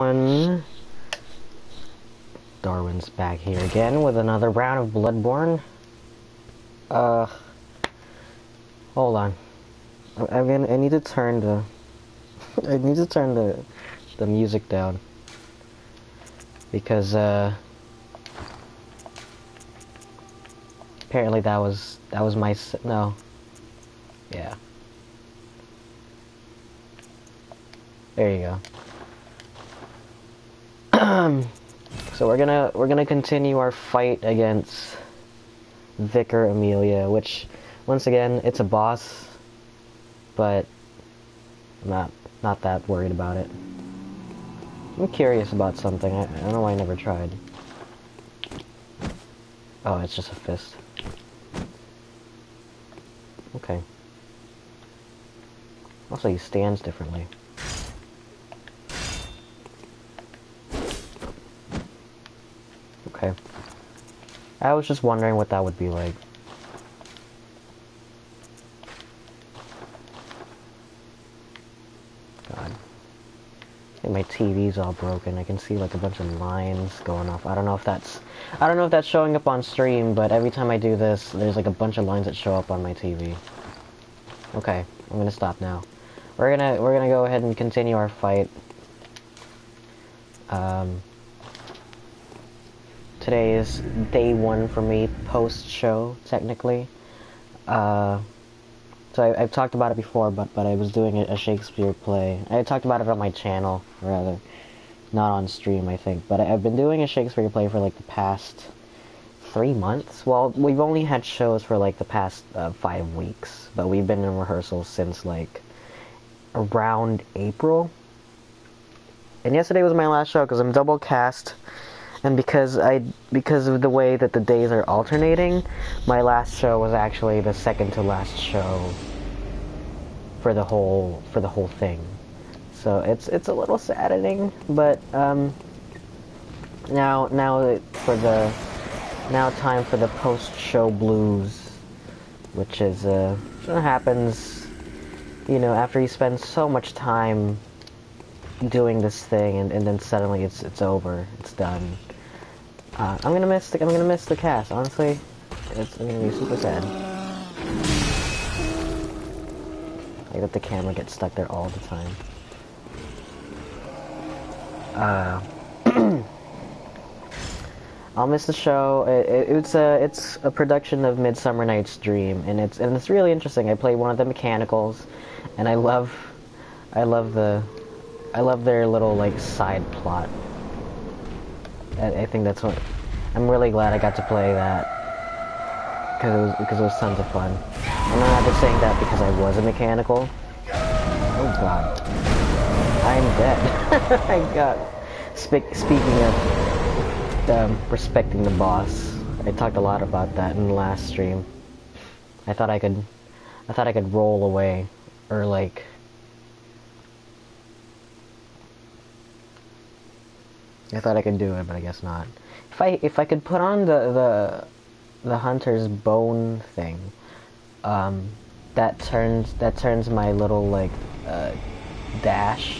everyone. Darwin's back here again with another round of Bloodborne. Hold on. I need to turn the the music down because apparently that was my no. Yeah. There you go. So we're gonna continue our fight against Vicar Amelia, which once again it's a boss, but I'm not that worried about it. I'm curious about something. I don't know why I never tried. Oh, it's just a fist. Okay. Also, he stands differently. Okay. I was just wondering what that would be like. God. I think my TV's all broken. I can see like a bunch of lines going off. I don't know if that's showing up on stream, but every time I do this, there's like a bunch of lines that show up on my TV. Okay, I'm gonna stop now. We're gonna go ahead and continue our fight. Today is day 1 for me, post-show, technically. So I've talked about it before, but I was doing a Shakespeare play. I talked about it on my channel, rather. Not on stream, I think. But I've been doing a Shakespeare play for, like, the past 3 months. Well, we've only had shows for, like, the past 5 weeks. But we've been in rehearsals since, like, around April. And yesterday was my last show, because I'm double cast. And because of the way that the days are alternating, my last show was actually the second to last show for the whole thing. So it's a little saddening, but now time for the post-show blues, which is what happens, you know, after you spend so much time doing this thing and then suddenly it's over, it's done. I'm gonna miss the cast. Honestly, it's gonna be super sad. Like that the camera gets stuck there all the time. I'll miss the show. It's a production of Midsummer Night's Dream, and it's really interesting. I play one of the mechanicals, and I love their little like side plot. I think that's what I'm really glad I got to play that because it was tons of fun. I'm not just saying that because I was a mechanical. Oh God, I'm dead. I got. Speaking of respecting the boss, I talked a lot about that in the last stream. I thought I could roll away or like. I thought I could do it, but I guess not. If I could put on the hunter's bone thing, that turns my little like dash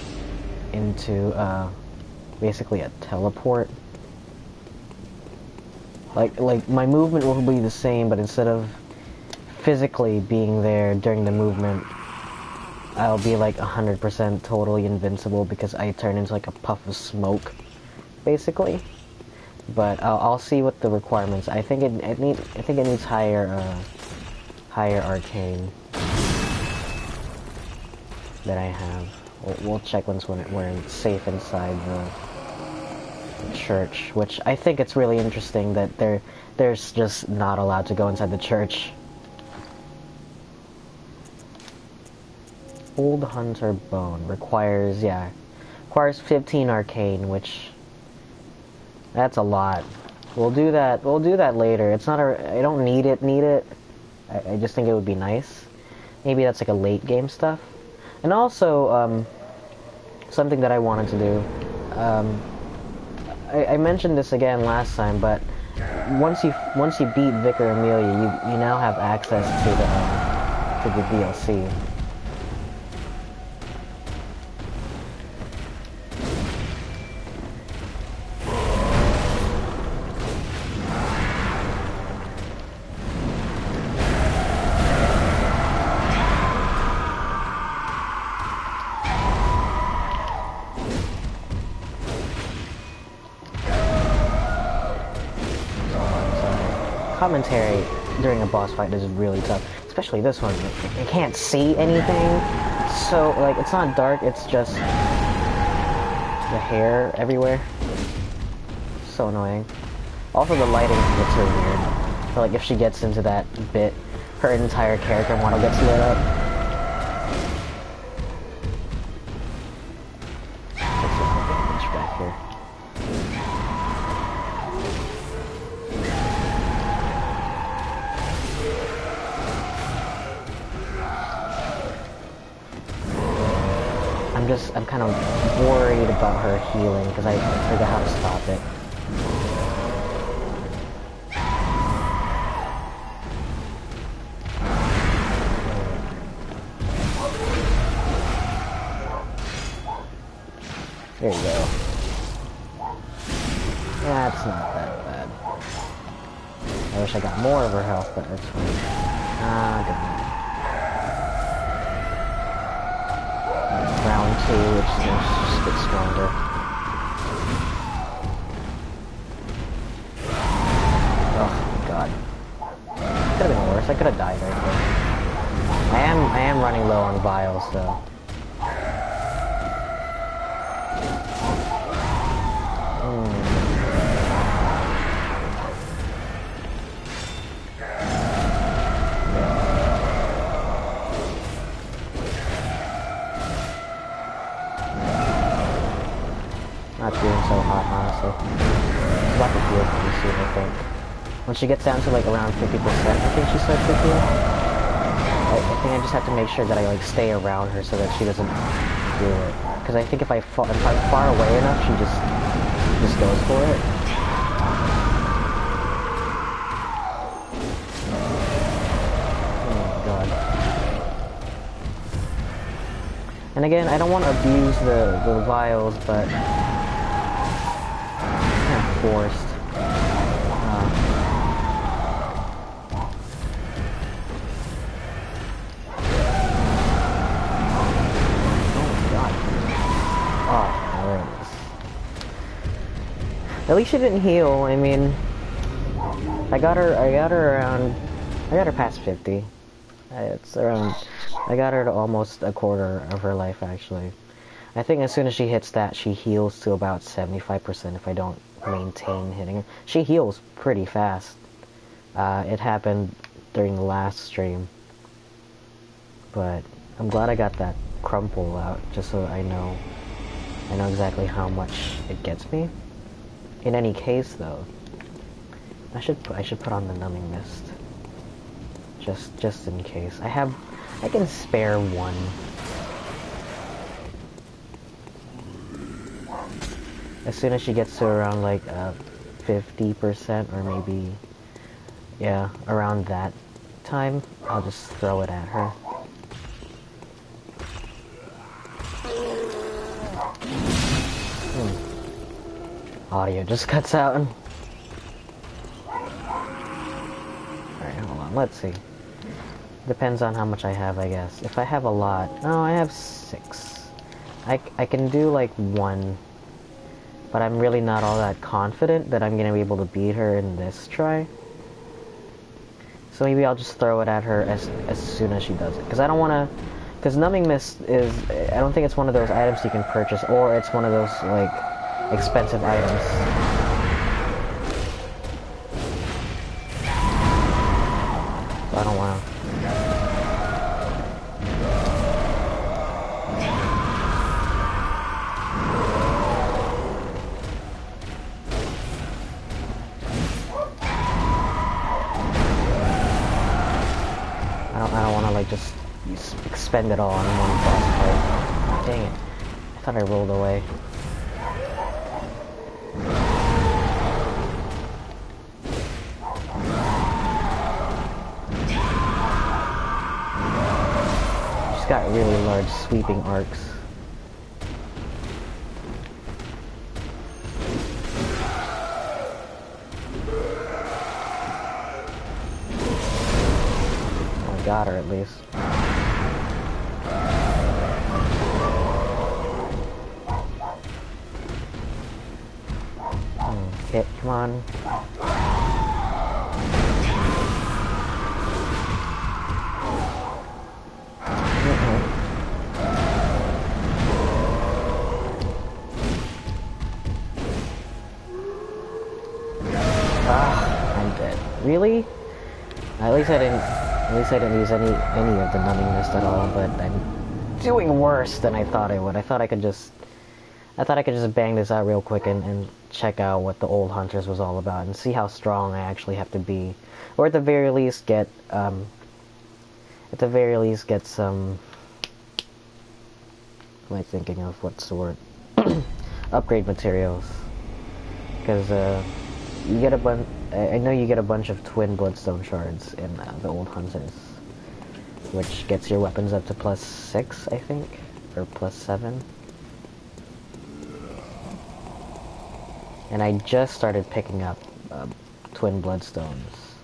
into basically a teleport. Like my movement will be the same, but instead of physically being there during the movement, I'll be like 100% totally invincible because I turn into like a puff of smoke. Basically, but I'll see what the requirements. I think it needs higher arcane that I have. We'll check once we're safe inside the church, which I think it's really interesting that they're just not allowed to go inside the church. Old Hunter Bone requires 15 arcane, which. That's a lot. We'll do that later. It's not I don't need it. I just think it would be nice. Maybe that's like a late game stuff. And also, something that I wanted to do. I mentioned this again last time, but once you beat Vicar Amelia, you now have access to the DLC. commentary during a boss fight is really tough, especially this one. You can't see anything, so like it's not dark. It's just the hair everywhere. So annoying. Also, the lighting gets her weird. So, like if she gets into that bit, her entire character model gets lit up. Let's see the damage back here. I'm kind of worried about her healing because I forgot how to stop it. There you go. That's not that bad. I wish I got more of her health, but that's fine. Good night. Round 2, which is just a bit stronger. Oh god. Could have been worse. I could have died right there. I am running low on vials though. Not doing so hot, honestly. She's about to heal pretty soon, I think. When she gets down to like around 50%, I think she starts to heal. I think I just have to make sure that I like stay around her so that she doesn't do it. Because I think if I'm far away enough, she just goes for it. Oh god. And again, I don't want to abuse the vials, but forced. Oh my god. Oh, there it is. At least she didn't heal. I mean, I got her past 50. It's around, I got her to almost a quarter of her life actually. I think as soon as she hits that, she heals to about 75% if I don't maintain hitting her. She heals pretty fast. It happened during the last stream. But I'm glad I got that crumple out, just so I know exactly how much it gets me. In any case though, I should put on the numbing mist. Just in case. I can spare one. As soon as she gets to around like 50% or maybe, yeah, around that time, I'll just throw it at her. Audio just cuts out. Alright, hold on, let's see. Depends on how much I have, I guess. If I have a lot, oh, I have 6. I can do like 1. But I'm really not all that confident that I'm going to be able to beat her in this try. So maybe I'll just throw it at her as soon as she does it. Because I don't want to... Because Numbing Mist is... I don't think it's one of those items you can purchase. Or it's one of those, like, expensive items. So I don't want to... I don't want to like just expend it all on one boss fight. Dang it. I thought I rolled away. She's got really large sweeping arcs. Got her at least. Hit, come on. Really? At least I didn't use any of the numbing mist at all, but I'm doing worse than I thought I would. I thought I could just bang this out real quick and check out what the old hunters was all about and see how strong I actually have to be, or at the very least get some. What am I thinking of? What's the word? Upgrade materials, because you get a bunch. I know you get a bunch of twin bloodstone shards in the old hunters, which gets your weapons up to +6, I think, or +7. And I just started picking up twin bloodstones.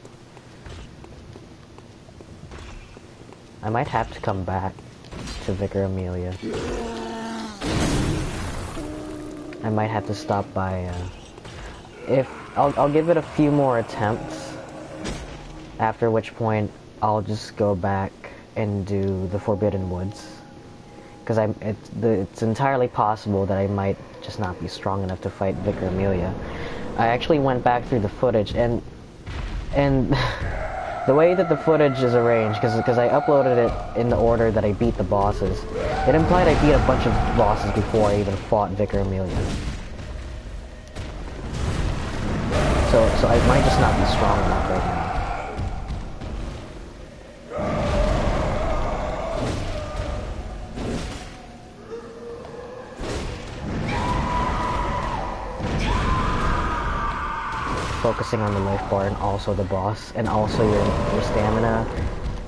I might have to come back to Vicar Amelia. I might have to stop by. If I'll give it a few more attempts. After which point I'll just go back and do the Forbidden Woods, because it's entirely possible that I might just not be strong enough to fight Vicar Amelia. I actually went back through the footage and the way that the footage is arranged, because I uploaded it in the order that I beat the bosses, it implied I beat a bunch of bosses before I even fought Vicar Amelia. So I might just not be strong enough right now. Focusing on the life bar and also the boss and also your stamina.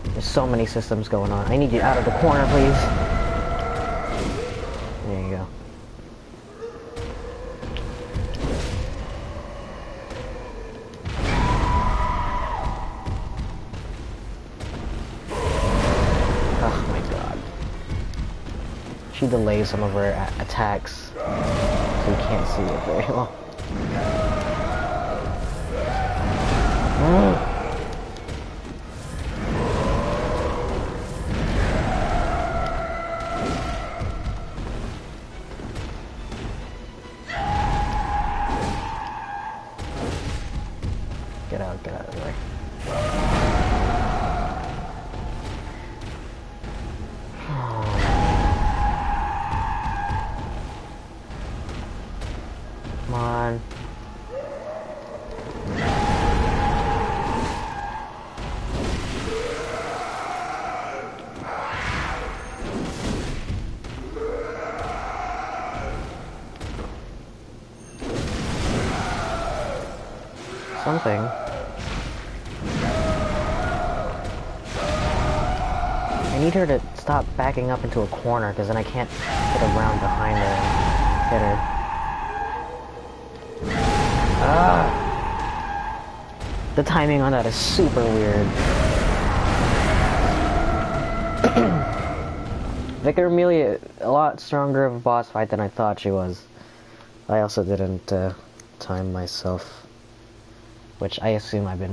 There's so many systems going on. I need you out of the corner, please. There you go. Oh my god. She delays some of her attacks, so you can't see it very well. Get out of the way. Come on. Something. I need her to stop backing up into a corner, because then I can't get around behind her and hit her. Ah! The timing on that is super weird. Vicar Amelia, a lot stronger of a boss fight than I thought she was. I also didn't time myself. Which I assume it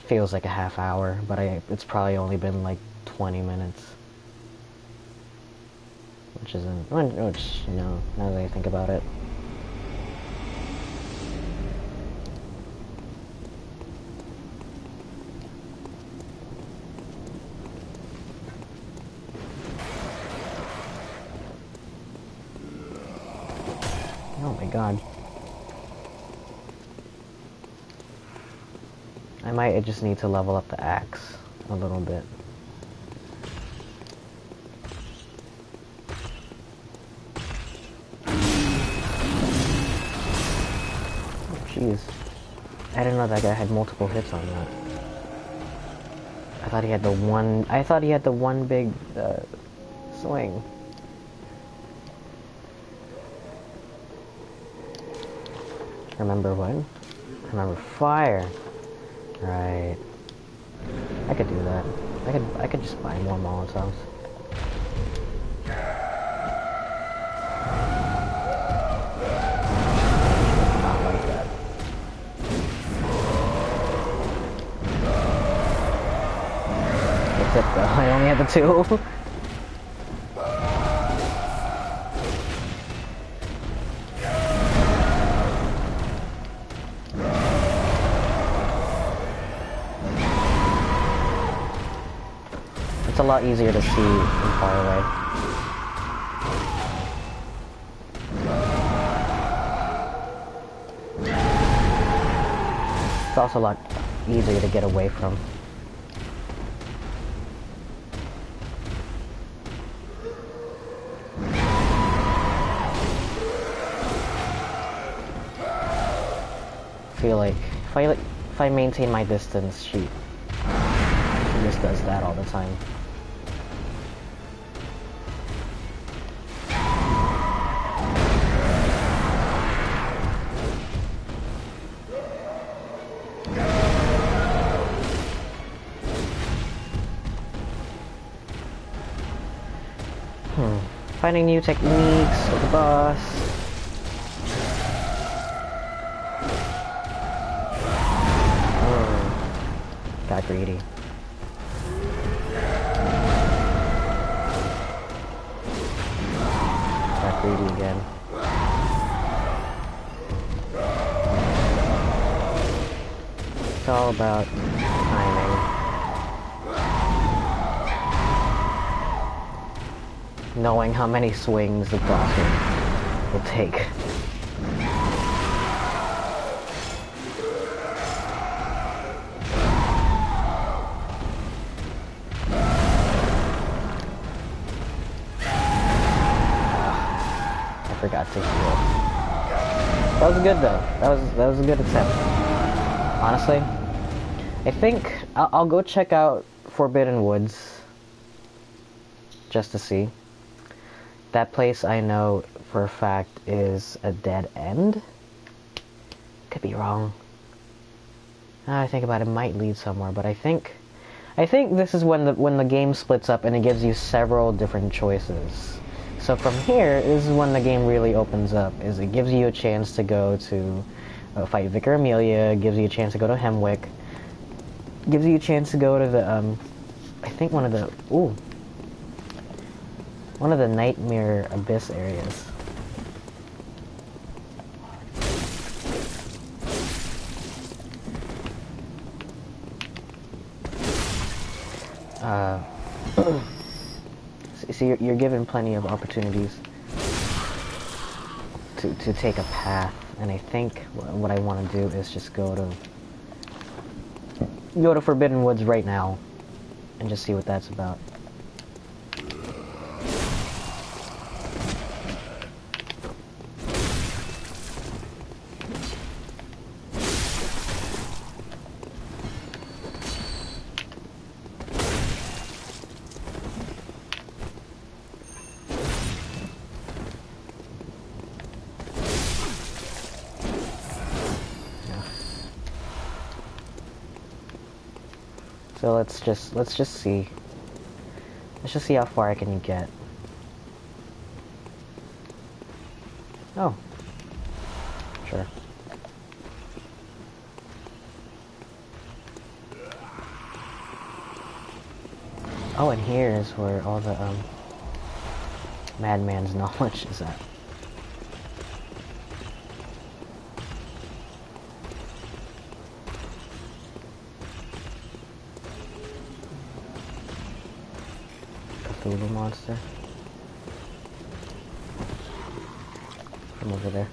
feels like a half hour, but it's probably only been like 20 minutes. Which, you know, now that I think about it. Oh my god. I might just need to level up the axe a little bit. Oh, jeez. I didn't know that guy had multiple hits on that. I thought he had the one big, swing. Remember what? Remember fire. Right. I could do that. I could just buy more Molotovs. Not like that. That's it though. I only have the 2. lot easier to see from far away. It's also a lot easier to get away from. I feel like if I maintain my distance, she just does that all the time. Finding new techniques with the boss. Got greedy. Got greedy again. It's all about timing. Knowing how many swings the boss will take. I forgot to heal. That was good though. That was a good attempt. Honestly, I think I'll go check out Forbidden Woods just to see. That place I know for a fact is a dead end. Could be wrong. Now I think about it, might lead somewhere, but I think this is when the game splits up and it gives you several different choices. So from here, this is when the game really opens up. Is it gives you a chance to go to fight Vicar Amelia, gives you a chance to go to Hemwick, gives you a chance to go to the I think one of the Nightmare Abyss areas. So you're given plenty of opportunities to take a path, and I think what I want to do is just go to Forbidden Woods right now and just see what that's about. So let's just see. Let's just see how far I can get. Oh. Sure. Oh, and here is where all the madman's knowledge is at. Cthulhu monster from over there.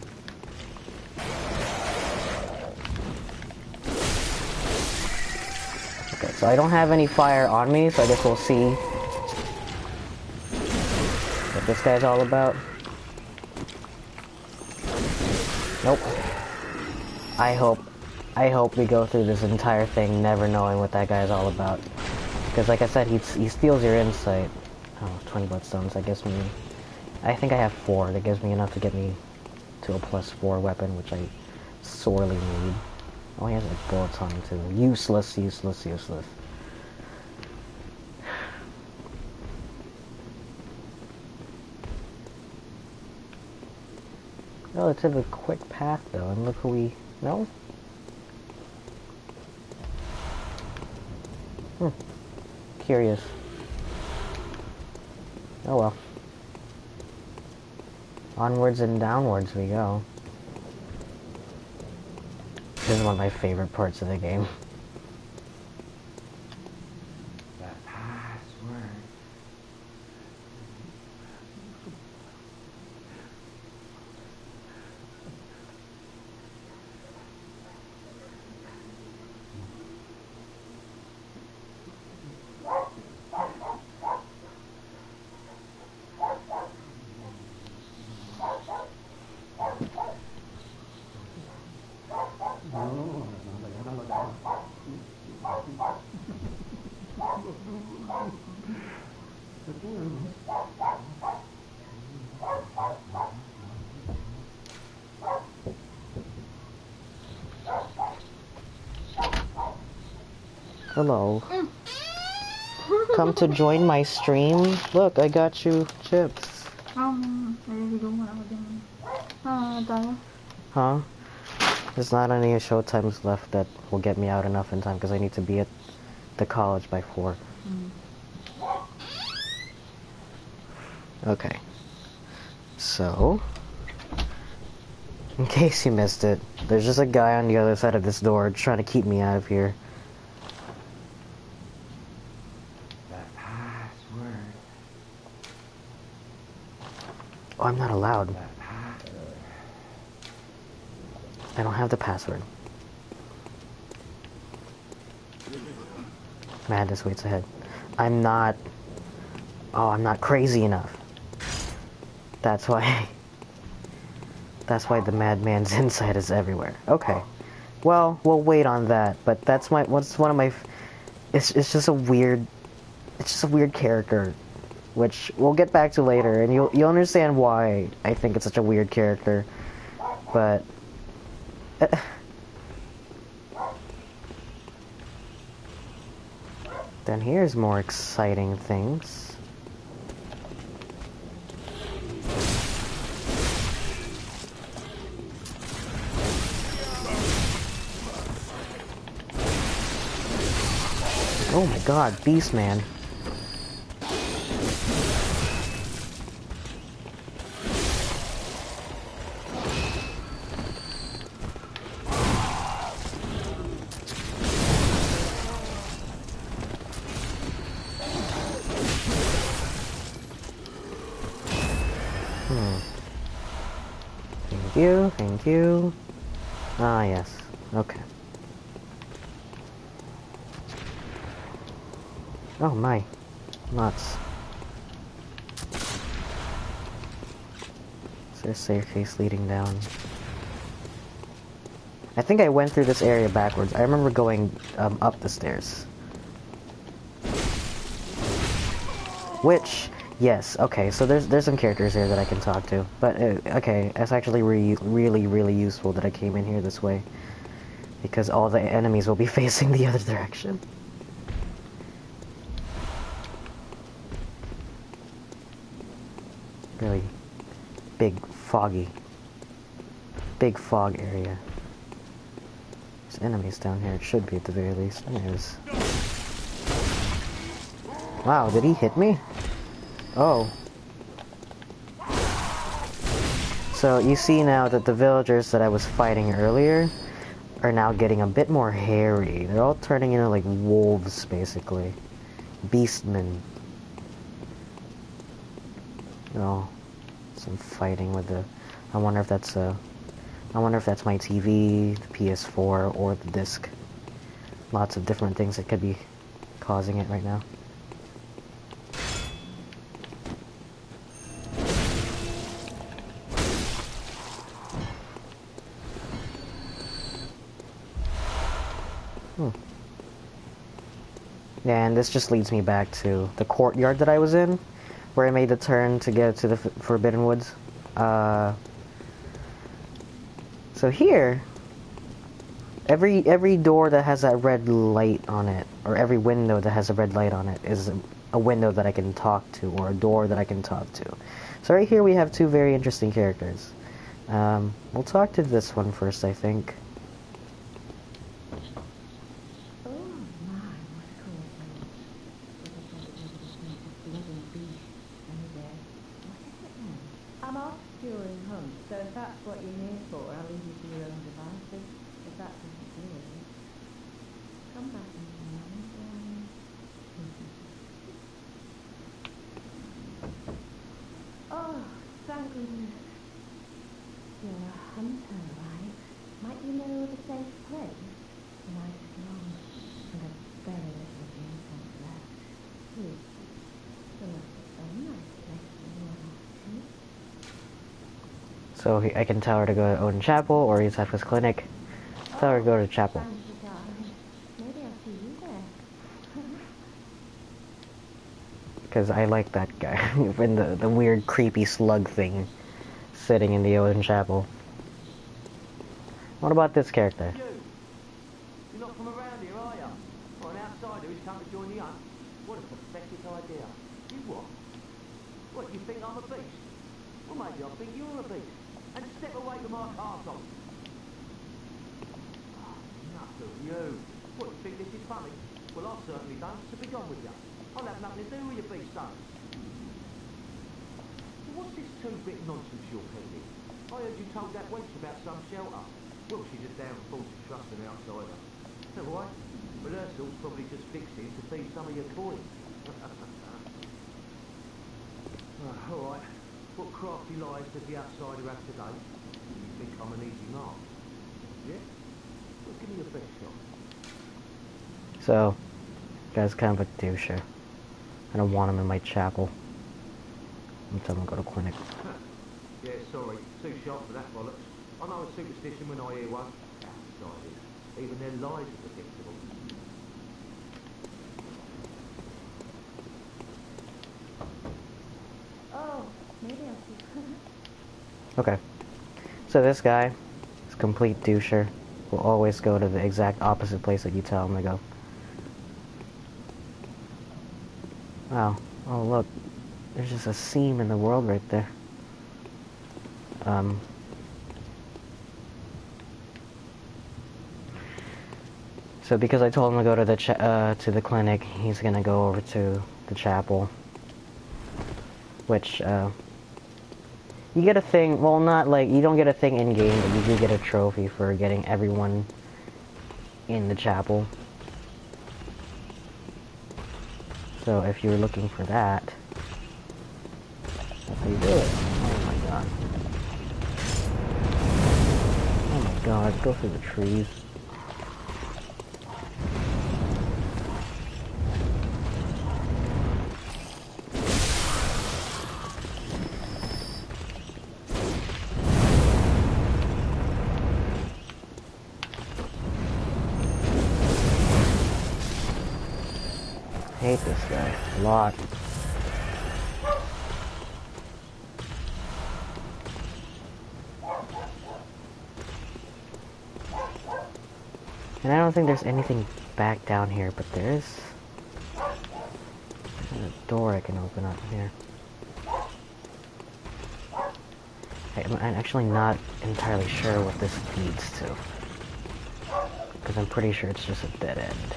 Okay, so I don't have any fire on me, so I guess we'll see what this guy's all about. Nope. I hope we go through this entire thing never knowing what that guy's all about. Because like I said, he steals your insight. Oh, 20 bloodstones, that gives me... I think I have 4. That gives me enough to get me to a +4 weapon, which I sorely need. Oh, he has like bullets on him too. Useless, useless, useless. Relatively quick path though, and look who we... No? Curious. Oh well. Onwards and downwards we go. This is one of my favorite parts of the game. The password. Hello. Come to join my stream? Look, I got you chips. Huh? There's not any show times left that will get me out enough in time because I need to be at the college by 4. Okay. So, in case you missed it, there's just a guy on the other side of this door trying to keep me out of here. That password. Oh, I'm not allowed. I don't have the password. Madness waits ahead. I'm not crazy enough. That's why the madman's insight is everywhere. Okay. Well, we'll wait on that, but that's one of my it's just a weird character, which we'll get back to later, and you'll understand why I think it's such a weird character. But then here's more exciting things. Oh my god, Beast Man. Thank you. Ah, yes. Okay. Oh my. Nuts. Is there a staircase leading down? I think I went through this area backwards. I remember going up the stairs. Which, yes, okay, so there's some characters here that I can talk to. But, okay, it's actually really useful that I came in here this way. Because all the enemies will be facing the other direction. Really big fog area. There's enemies down here, it should be at the very least. There it is. Wow, did he hit me? Oh. So you see now that the villagers that I was fighting earlier are now getting a bit more hairy. They're all turning into like wolves, basically. Beastmen. Oh, some fighting with the... I wonder if that's my TV, the PS4, or the disc. Lots of different things that could be causing it right now. Yeah, and this just leads me back to the courtyard that I was in, where I made the turn to get to the Forbidden Woods. So here, every door that has that red light on it, or every window that has a red light on it, is a window that I can talk to, or a door that I can talk to. So right here we have two very interesting characters. We'll talk to this one first, I think. So I can tell her to go to Odin Chapel or Yusefka's clinic. Tell her to go to chapel. Because I like that guy. And the weird creepy slug thing sitting in the Odin Chapel. What about this character? You're not from around here, are you? Or an outsider? come to join the hunt? What a pathetic idea. You what? What, you think I'm a beast? Well, maybe I think you're a beast. And step away from my castle. Oh, enough of you. What, you think this is funny? Well, I certainly don't, so be gone with you. I'll have nothing to do with your beast son. What's this two-bit nonsense you're peddling? I heard you told that wench about some shelter. Well, she's a damn fool to trust an outsider. All right? Well, her sort's probably just fixing to feed some of your coin. All right. What crafty lies does the outsider have today? You think I'm an easy mark? Yeah? Well, give me your best shot. So, guy's kind of a doucher. I don't want him in my chapel. I'm telling him to go to clinic. Yeah, sorry. Too sharp for that bollocks. I know a superstition when I hear one. Outsiders. Even their lies are predictable. Oh, maybe I'll see. Okay. So this guy is a complete doucher. Will always go to the exact opposite place that you tell him to go. Wow. Oh, look. There's just a seam in the world right there. So because I told him to go to the clinic, he's gonna go over to the chapel. Which, you get a thing, well, not like, you don't get a thing in-game, but you do get a trophy for getting everyone in the chapel. So if you're looking for that, that's how you do it. Oh my god. Oh my god, go through the trees. I hate this guy a lot. And I don't think there's anything back down here, but there is a door I can open up here. I'm actually not entirely sure what this leads to, because I'm pretty sure it's just a dead end.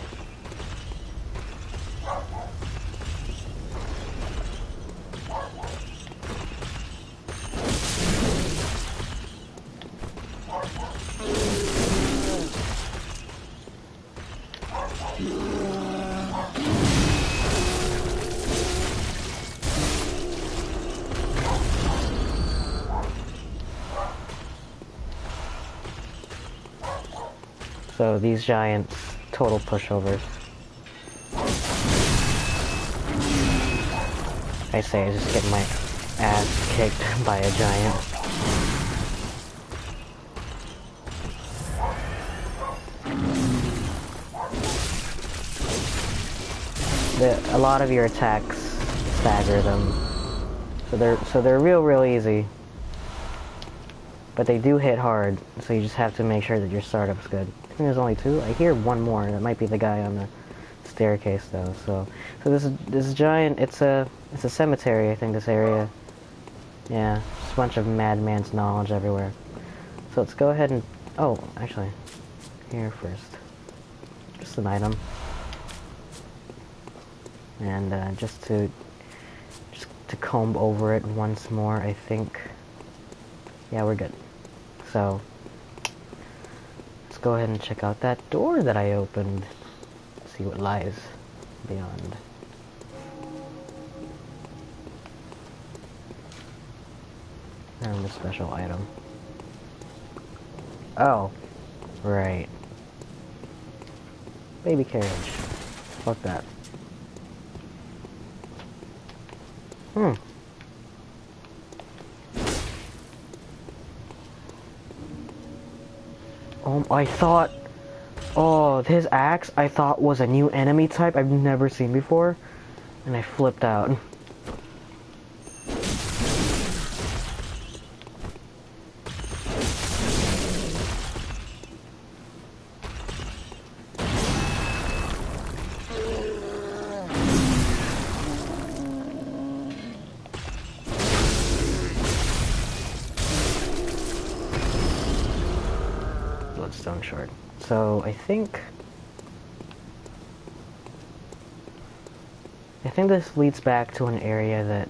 So these giants, total pushovers. I say I just get my ass kicked by a giant. A lot of your attacks stagger them, so they're real easy. But they do hit hard, so you just have to make sure that your startup's good. I think there's only two. I hear one more. That might be the guy on the staircase, though. So this giant. It's a cemetery. I think this area. Yeah, just a bunch of madman's knowledge everywhere. So let's go ahead and. Oh, actually, here first. Just an item. And just to comb over it once more, I think. Yeah, we're good. So, let's go ahead and check out that door that I opened. See what lies beyond. And the special item. Oh, right. Baby carriage. Fuck that. I thought... Oh, his axe I thought was a new enemy type I've never seen before. And I flipped out. stone shard. So I think this leads back to an area that...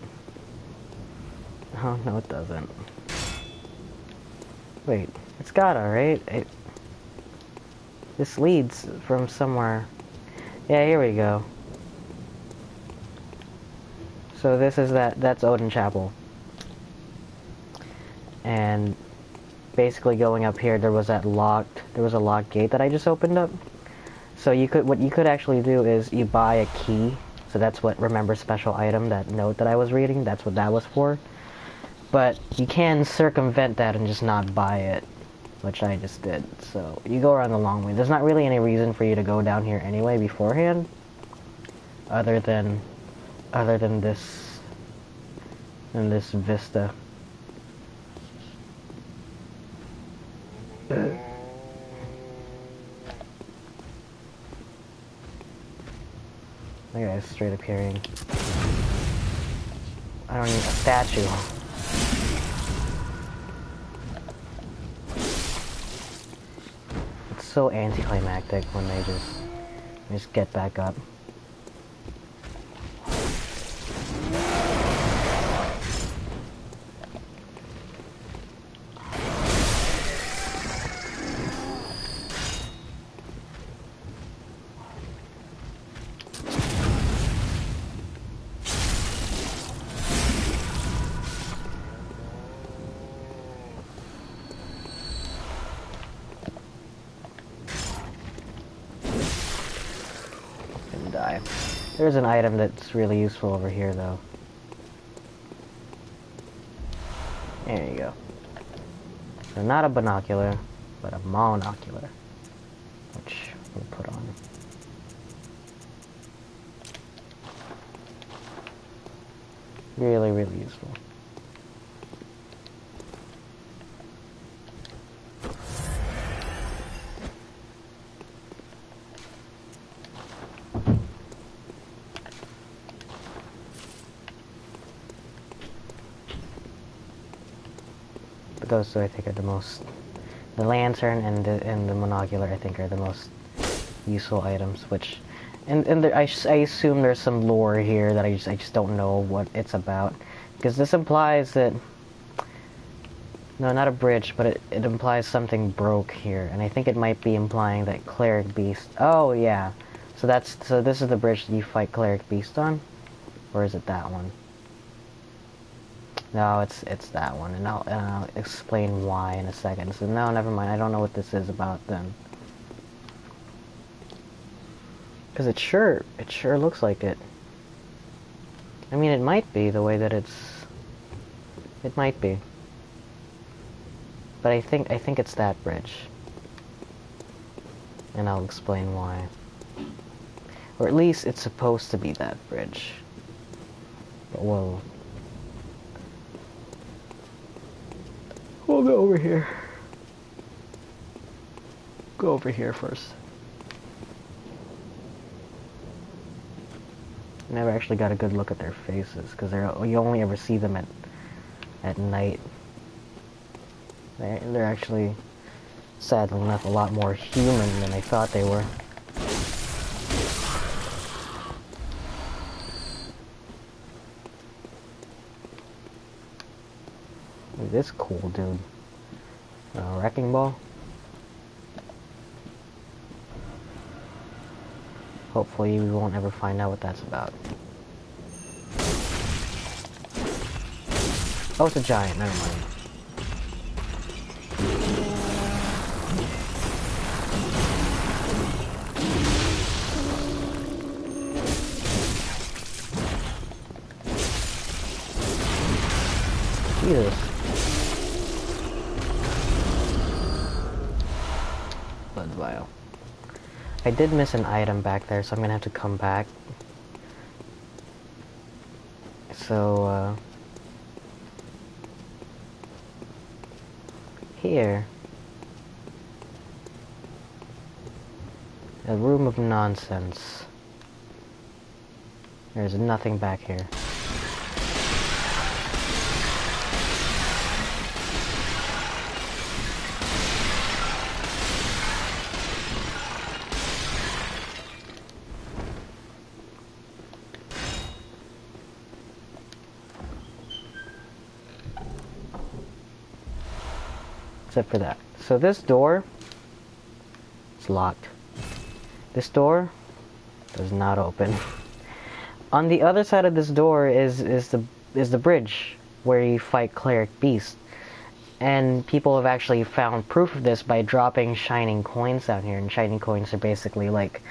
Oh, no it doesn't. Wait, it's gotta, right? This leads from somewhere... Yeah, here we go. So this is that's Odin Chapel. And basically going up here, there was a locked gate that I just opened up. So what you could actually do is you buy a key. So that's what remember special item, that note that I was reading, that's what that was for. But you can circumvent that and just not buy it, which I just did. So you go around the long way. There's not really any reason for you to go down here anyway beforehand, other than this vista. That guy's straight up carrying. I don't need a statue. It's so anticlimactic when they just get back up. Die. There's an item that's really useful over here, though. There you go. So not a binocular, but a monocular, which we'll put on. Really, really useful. Those two I think are the most... The lantern and the monocular I think are the most useful items, which... And I assume there's some lore here that I just don't know what it's about. Because this implies that... No, not a bridge, but it implies something broke here. And I think it might be implying that Cleric Beast... Oh, yeah. So this is the bridge that you fight Cleric Beast on? Or is it that one? No, it's that one, and I'll explain why in a second. So no, never mind. I don't know what this is about then. Because it sure looks like it. I mean, it might be the way that it might be. But I think it's that bridge, and I'll explain why. Or at least it's supposed to be that bridge. But we'll go over here. Go over here first. Never actually got a good look at their faces, because you only ever see them at night. They're actually, sadly enough, a lot more human than I thought they were. Look at this cool dude. Wrecking ball. Hopefully we won't ever find out what that's about. Oh, it's a giant, never mind. Jesus. Blood vial. I did miss an item back there, so I'm gonna have to come back. So, here. A room of nonsense. There's nothing back here. except for that. So this door, it's locked. This door does not open. On the other side of this door is the bridge where you fight cleric beast. And people have actually found proof of this by dropping shining coins down here. And shining coins are basically like,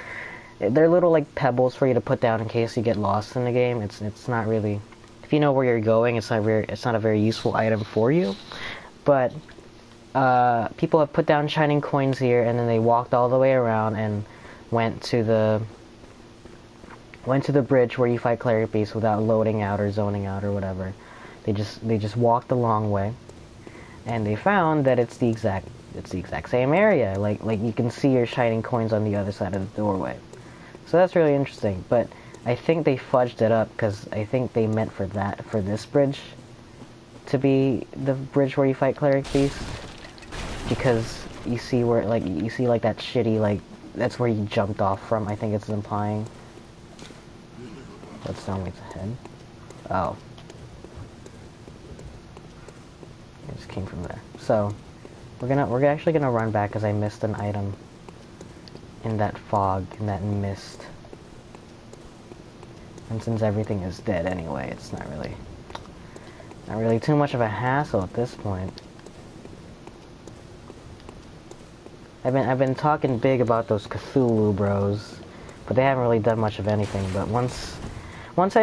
they're little like pebbles for you to put down in case you get lost in the game. It's not really, if you know where you're going, it's not a very useful item for you. But people have put down shining coins here, and then they walked all the way around and went to the bridge where you fight cleric beasts without loading out or zoning out or whatever. They just walked the long way, and they found that it's the exact same area. Like you can see your shining coins on the other side of the doorway. So that's really interesting. But I think they fudged it up because I think they meant for this bridge to be the bridge where you fight cleric beasts, because you see that shitty, that's where you jumped off from. I think it's implying. What's down waits ahead? Oh. It just came from there. So, we're actually gonna run back because I missed an item in that fog, in that mist. And since everything is dead anyway, it's not really too much of a hassle at this point. I've been talking big about those Cthulhu bros, but they haven't really done much of anything. But once I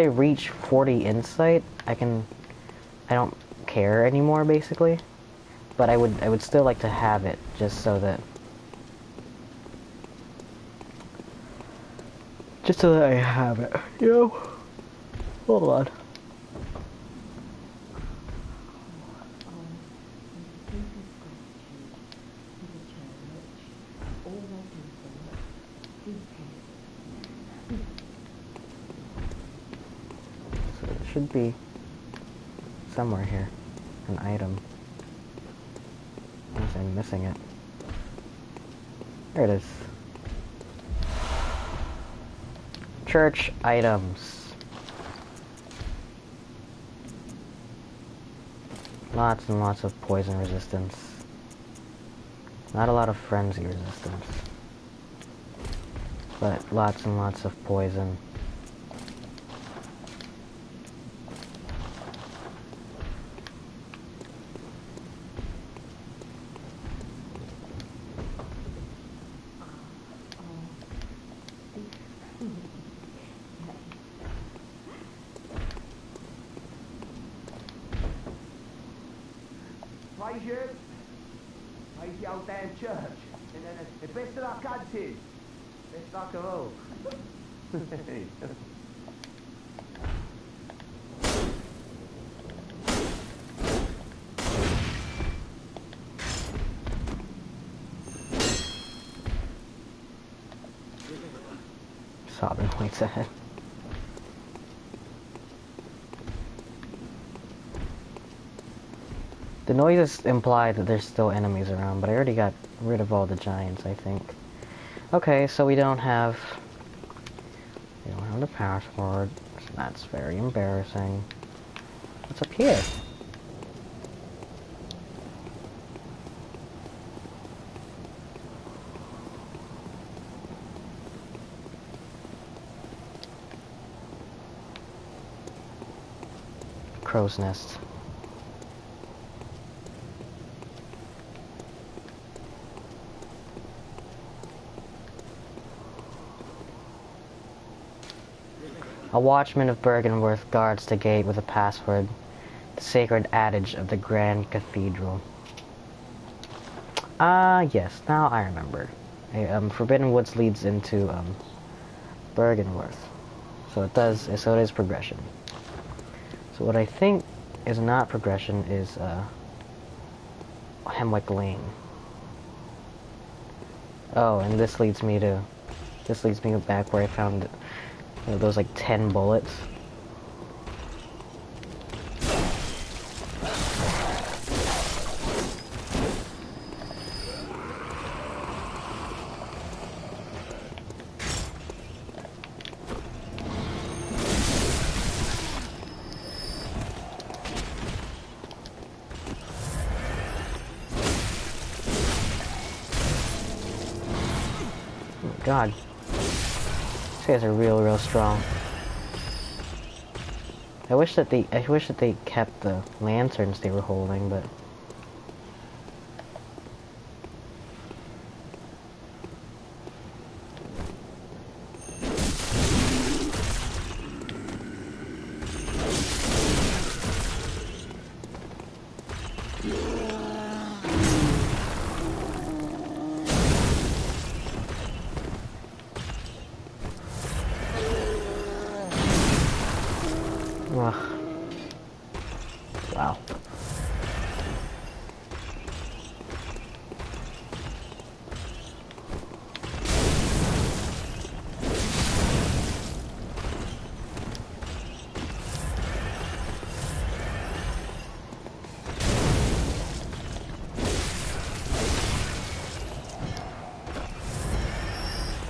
reach 40 insight, I don't care anymore basically. But I would still like to have it just so that I have it, you know? Hold on. So it should be somewhere here, an item. Unless I'm missing it. There it is. Church items. Lots and lots of poison resistance. Not a lot of frenzy resistance. But lots and lots of poison. Praise the old damn church. And best of luck hunting. Best luck of all. Sobbing waits ahead. The noises imply that there's still enemies around, but I already got rid of all the giants, I think. Okay, so we don't have the password. That's very embarrassing. What's up here? Crow's nest. A watchman of Bergenworth guards the gate with a password. The sacred adage of the Grand Cathedral. Yes, now I remember. Forbidden Woods leads into, Bergenworth. So it is progression. So what I think is not progression is, Hemwick Lane. Oh, and this leads me back where I found those like 10 bullets. God. These guys are real strong. I wish that they kept the lanterns they were holding, but ugh. Wow.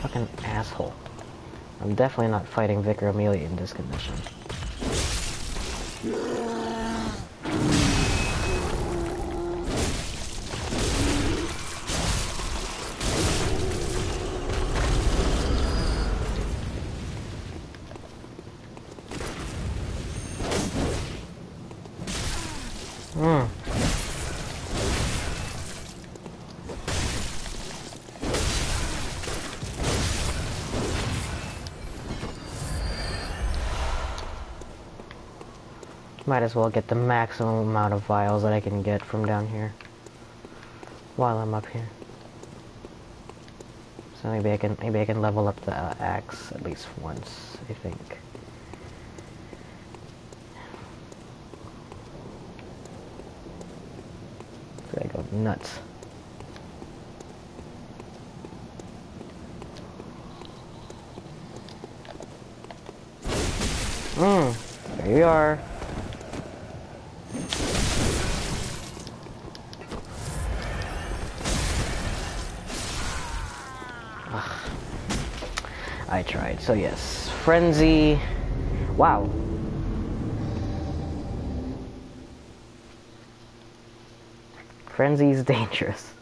Fucking asshole. I'm definitely not fighting Vicar Amelia in this condition. Might as well get the maximum amount of vials that I can get from down here while I'm up here. So maybe I can level up the axe at least once, I think. So I go nuts. There you are. I tried. So yes, frenzy. Wow. Frenzy is dangerous,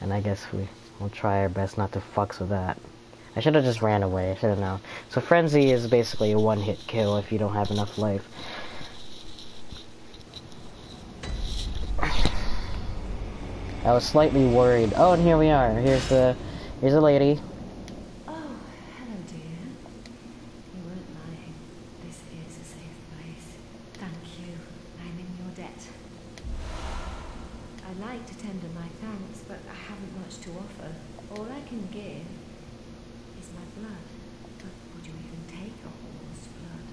and I guess we'll try our best not to fucks with that. I should have just ran away. I should have known. So frenzy is basically a one-hit kill if you don't have enough life. I was slightly worried. Oh, and here we are. Here's a lady. Oh, hello, dear. You weren't lying. This is a safe place. Thank you. I'm in your debt. I'd like to tender my thanks, but I haven't much to offer. All I can give is my blood. But would you even take a horse's blood?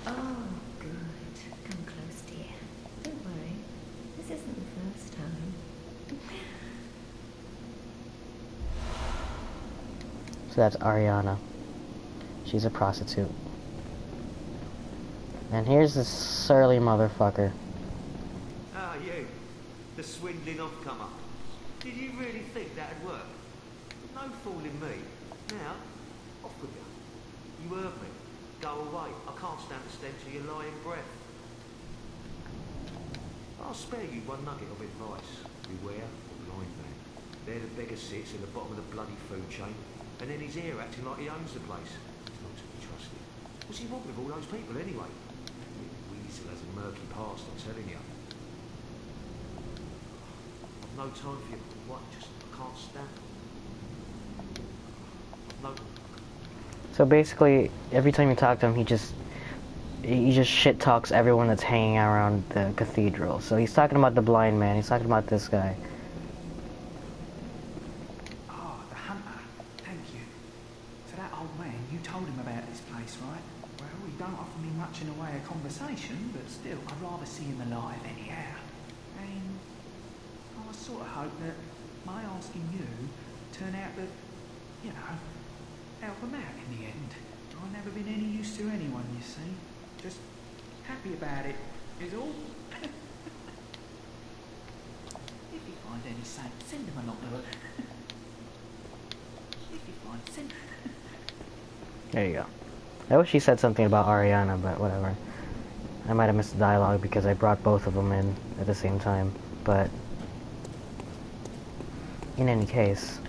Oh, good. Come close, dear. Don't worry. This isn't the first time. So that's Ariana. She's a prostitute. And here's this surly motherfucker. Ah, you. The swindling off-comer. Did you really think that'd work? No fooling me. Now, off with you. You heard me. Go away. I can't stand the stench of your lying breath. I'll spare you one nugget of advice. Beware of blind man. There the beggar sits at the bottom of the bloody food chain, and then he's here acting like he owns the place. He's not to be trusted. What's he want with all those people anyway? Little weasel has a murky past, I'm telling you. I've no time for you. What? Just I can't stand it. No. So basically, every time you talk to him, he just shit talks everyone that's hanging around the cathedral. So he's talking about the blind man. He's talking about this guy. Oh, the hunter. Thank you. So that old man, you told him about this place, right? Well, he don't offer me much in the way of conversation, but still, I'd rather see him alive anyhow. And I sort of hope that my asking you turn out to, you know, help him out in the end. I've never been any use to anyone, you see. Just happy about it, is all. If you find any saints, send him along to it. If you find, send. There you go. I wish he said something about Ariana, but whatever. I might have missed the dialogue because I brought both of them in at the same time. But in any case,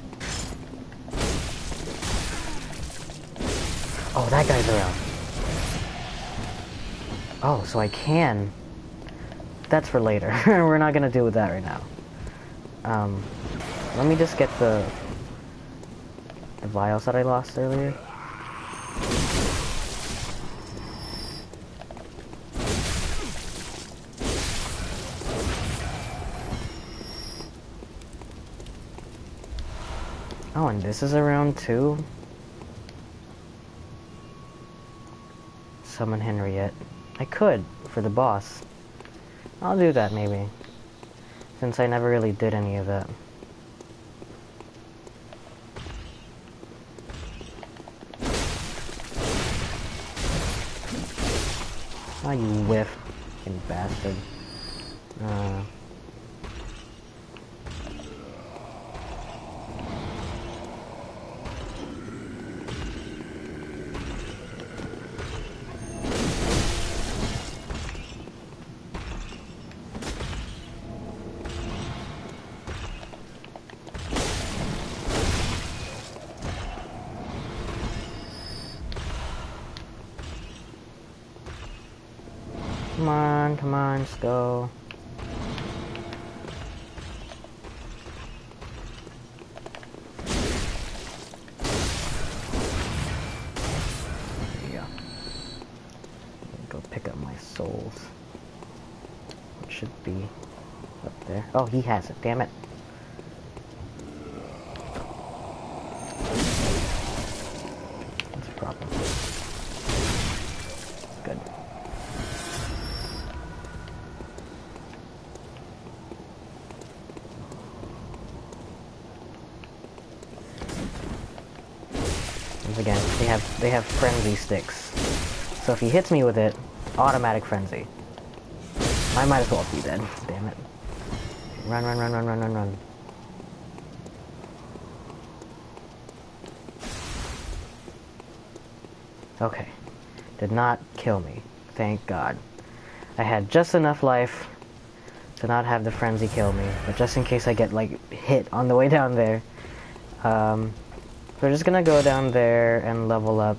Oh, that guy's around. Oh, so I can. That's for later. We're not gonna deal with that right now. Let me just get the vials that I lost earlier. Oh, and this is around too. Summon Henriette. I could, for the boss. I'll do that maybe. Since I never really did any of that. Oh, you whiff, fucking bastard. Come on, let's go. There you go. Go pick up my souls. It should be up there. Oh, he has it, damn it. That's a problem. Good. Again, they have frenzy sticks. So if he hits me with it, automatic frenzy. I might as well be dead. Damn it. Run, run, run, run, run, run, run. Okay. Did not kill me. Thank God. I had just enough life to not have the frenzy kill me, but just in case I get like hit on the way down there. We're just gonna go down there and level up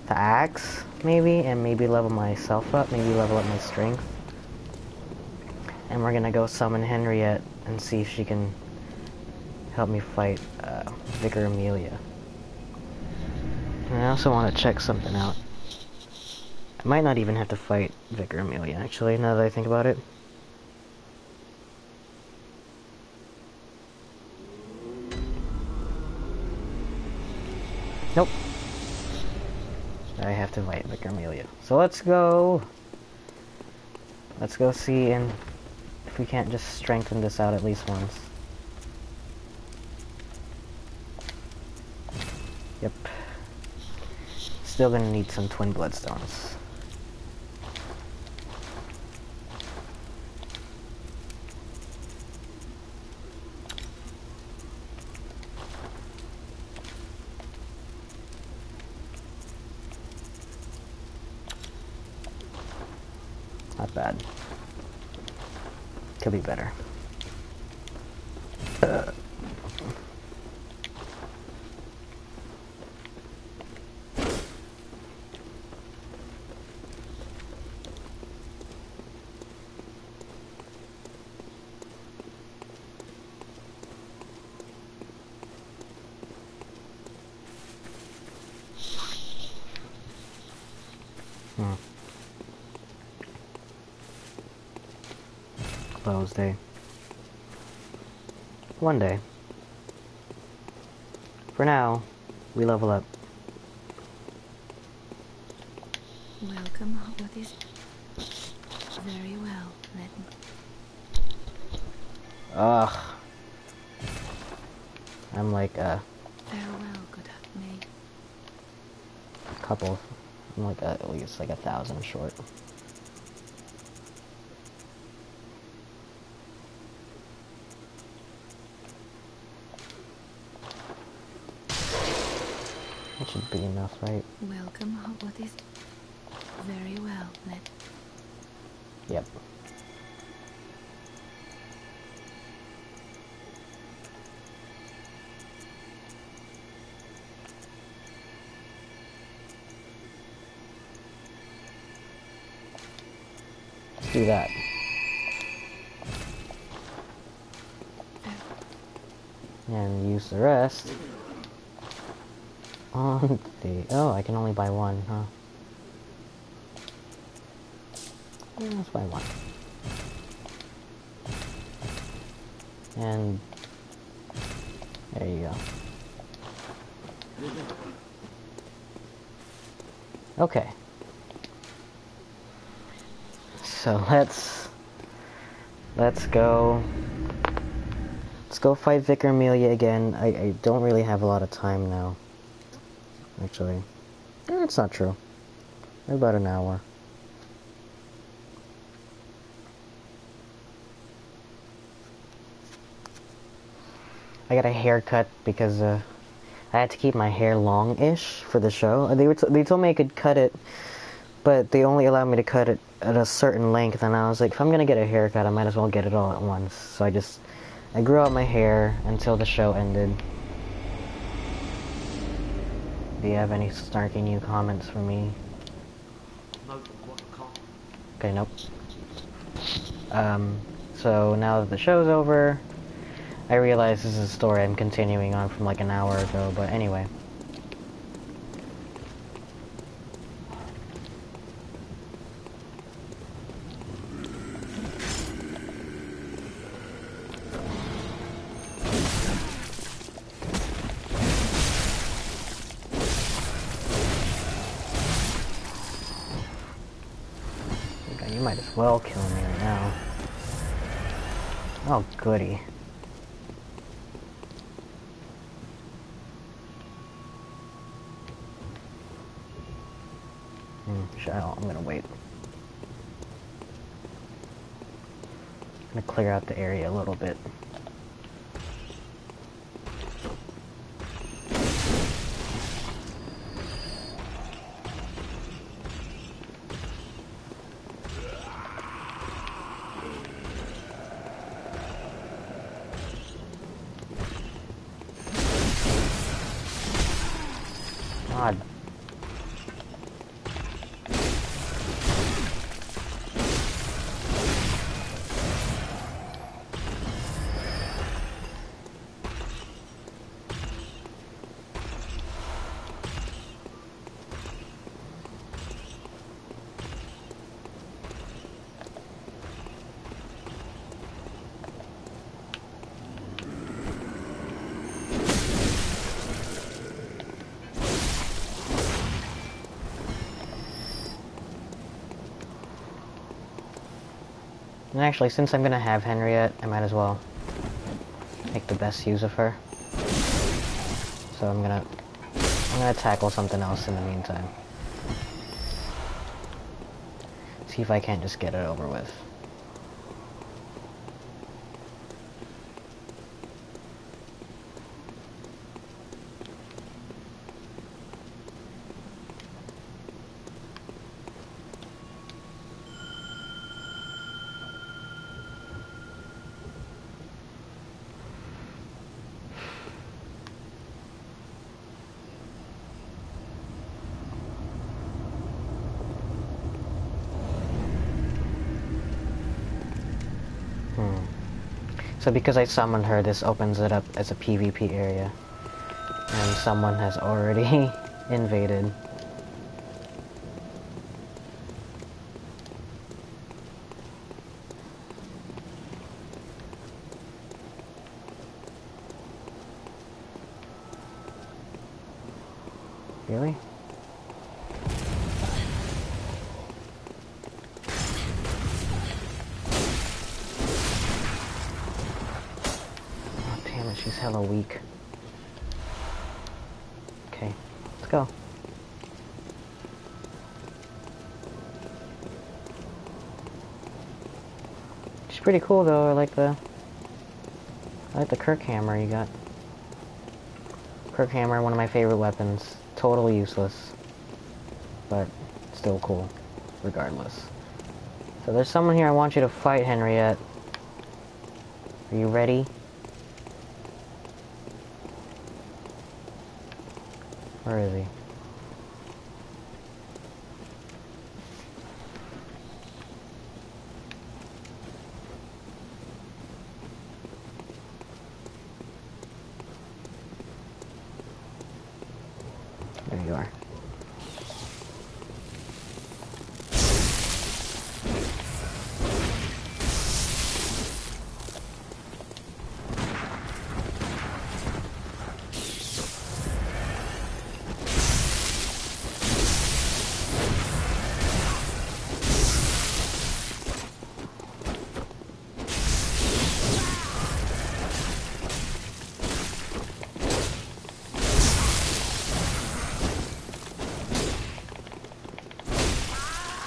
the axe, maybe, and maybe level myself up, maybe level up my strength. And we're gonna go summon Henriette and see if she can help me fight Vicar Amelia. And I also want to check something out. I might not even have to fight Vicar Amelia, actually, now that I think about it. Nope. I have to fight Vicar Amelia. So let's go. Let's go see and if we can't just strengthen this out at least once. Yep. Still gonna need some twin bloodstones. Not bad. Could be better. Close day. One day. For now, we level up. Welcome. What is... Very well, let me... Ugh. I'm like Farewell, good maid. couple. I'm like at least like 1,000 short. That should be enough, right? Welcome. What is... Very well, let... Yep. do that. And use the rest on the... Oh, I can only buy one, huh? Yeah, let's buy one. And... there you go. Okay. So let's go. Let's go fight Vicar Amelia again. I don't really have a lot of time now. Actually. It's not true. About an hour. I got a haircut because I had to keep my hair long-ish for the show. They told me I could cut it, but they only allowed me to cut it at a certain length, and I was like, if I'm gonna get a haircut, I might as well get it all at once. So I grew out my hair until the show ended. Do you have any snarky new comments for me? Okay, nope. So now that the show's over, I realize this is a story I'm continuing on from like an hour ago, but anyway. You might as well kill me right now. Oh, goody. I'm gonna wait. I'm gonna clear out the area a little bit. God. And actually, since I'm gonna have Henriette, I might as well make the best use of her. So I'm gonna tackle something else in the meantime. See if I can't just get it over with. So because I summoned her, this opens it up as a PvP area. And someone has already invaded. Really? She's hella weak. Okay, let's go. She's pretty cool though. I like the Kirk hammer you got. Kirk hammer, one of my favorite weapons. Totally useless, but still cool, regardless. So there's someone here I want you to fight, Henriette. Are you ready? Where is he? you are.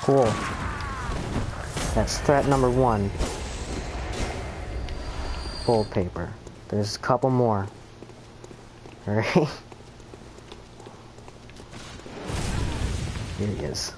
Cool. That's threat number 1. Full paper. There's a couple more. Alright. Here he is.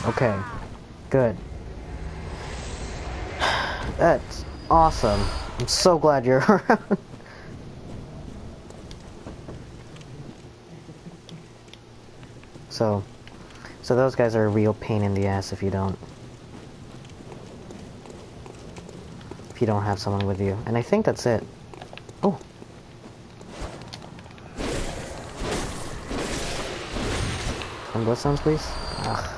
Okay, good. That's awesome. I'm so glad you're around. So those guys are a real pain in the ass if you don't have someone with you. And I think that's it. Oh. Some bloodstones, please? Ugh.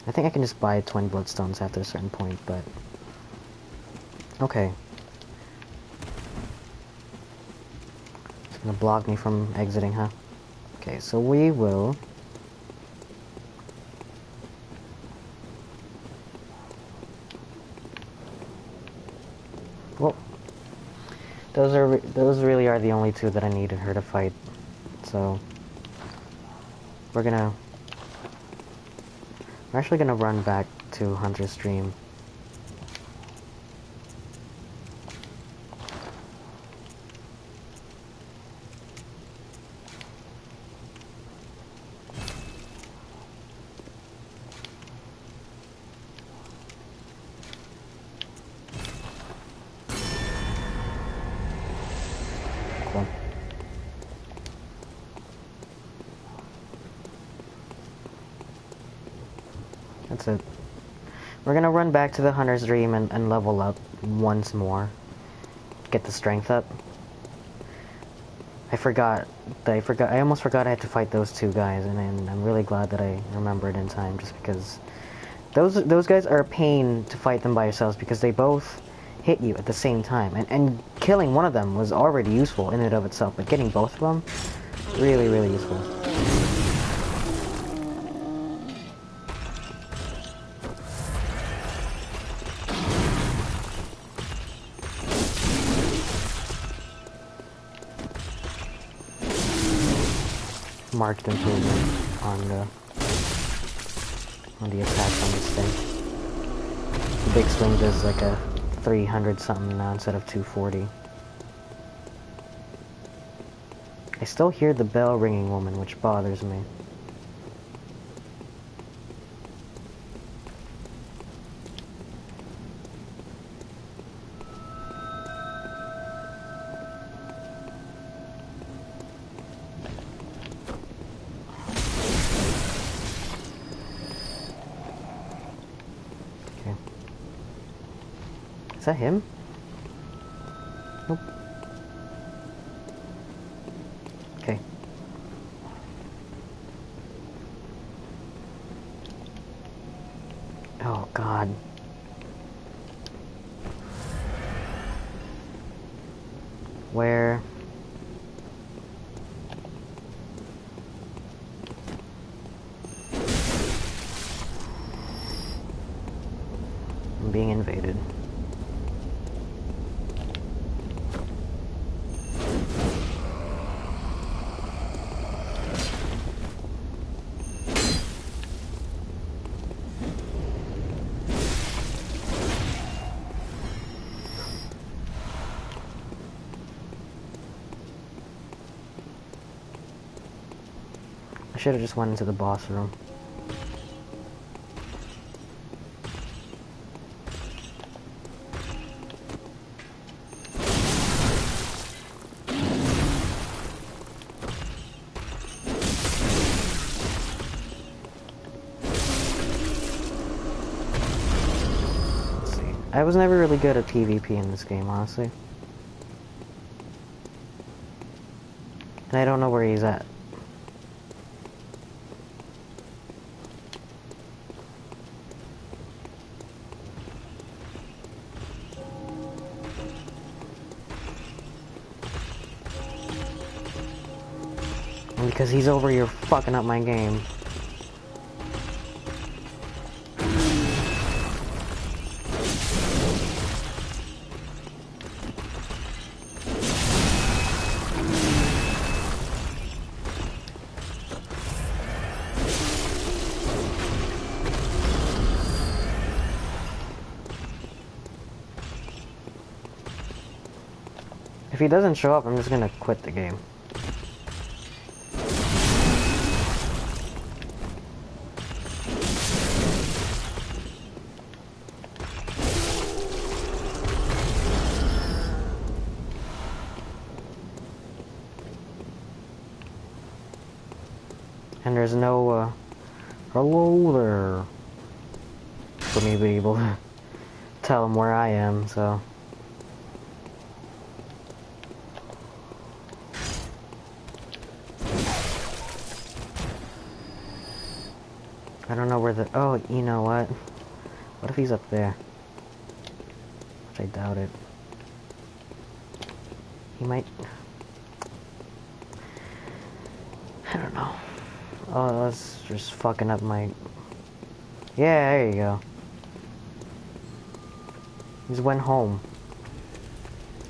I think I can just buy 20 bloodstones after a certain point, but... Okay. It's gonna block me from exiting, huh? Okay, so we will... Well... Those really are the only two that I needed her to fight. So... We're actually gonna run back to Hunter's Stream. Cool. That's it. We're gonna run back to the Hunter's Dream and level up once more. Get the strength up. I almost forgot I had to fight those two guys, and I'm really glad that I remembered in time, just because those guys are a pain to fight them by yourselves, because they both hit you at the same time, and killing one of them was already useful in and of itself, but getting both of them, really, really useful. Marked improvement on the attacks on this thing. The big swing does like a 300 something now instead of 240. I still hear the bell ringing, woman, which bothers me. Is that him? Nope. Okay. Oh, God. Where? being invaded. I should have just went into the boss room. Let's see. I was never really good at PvP in this game, honestly. And I don't know where he's at. Because he's over here fucking up my game. If he doesn't show up, I'm just gonna quit the game. And there's no, hello there, for me to be able to tell him where I am, so. I don't know where the, oh, you know what? What if he's up there? Which I doubt it. He might, I don't know. Oh, that's just fucking up my... Yeah, there you go. He just went home.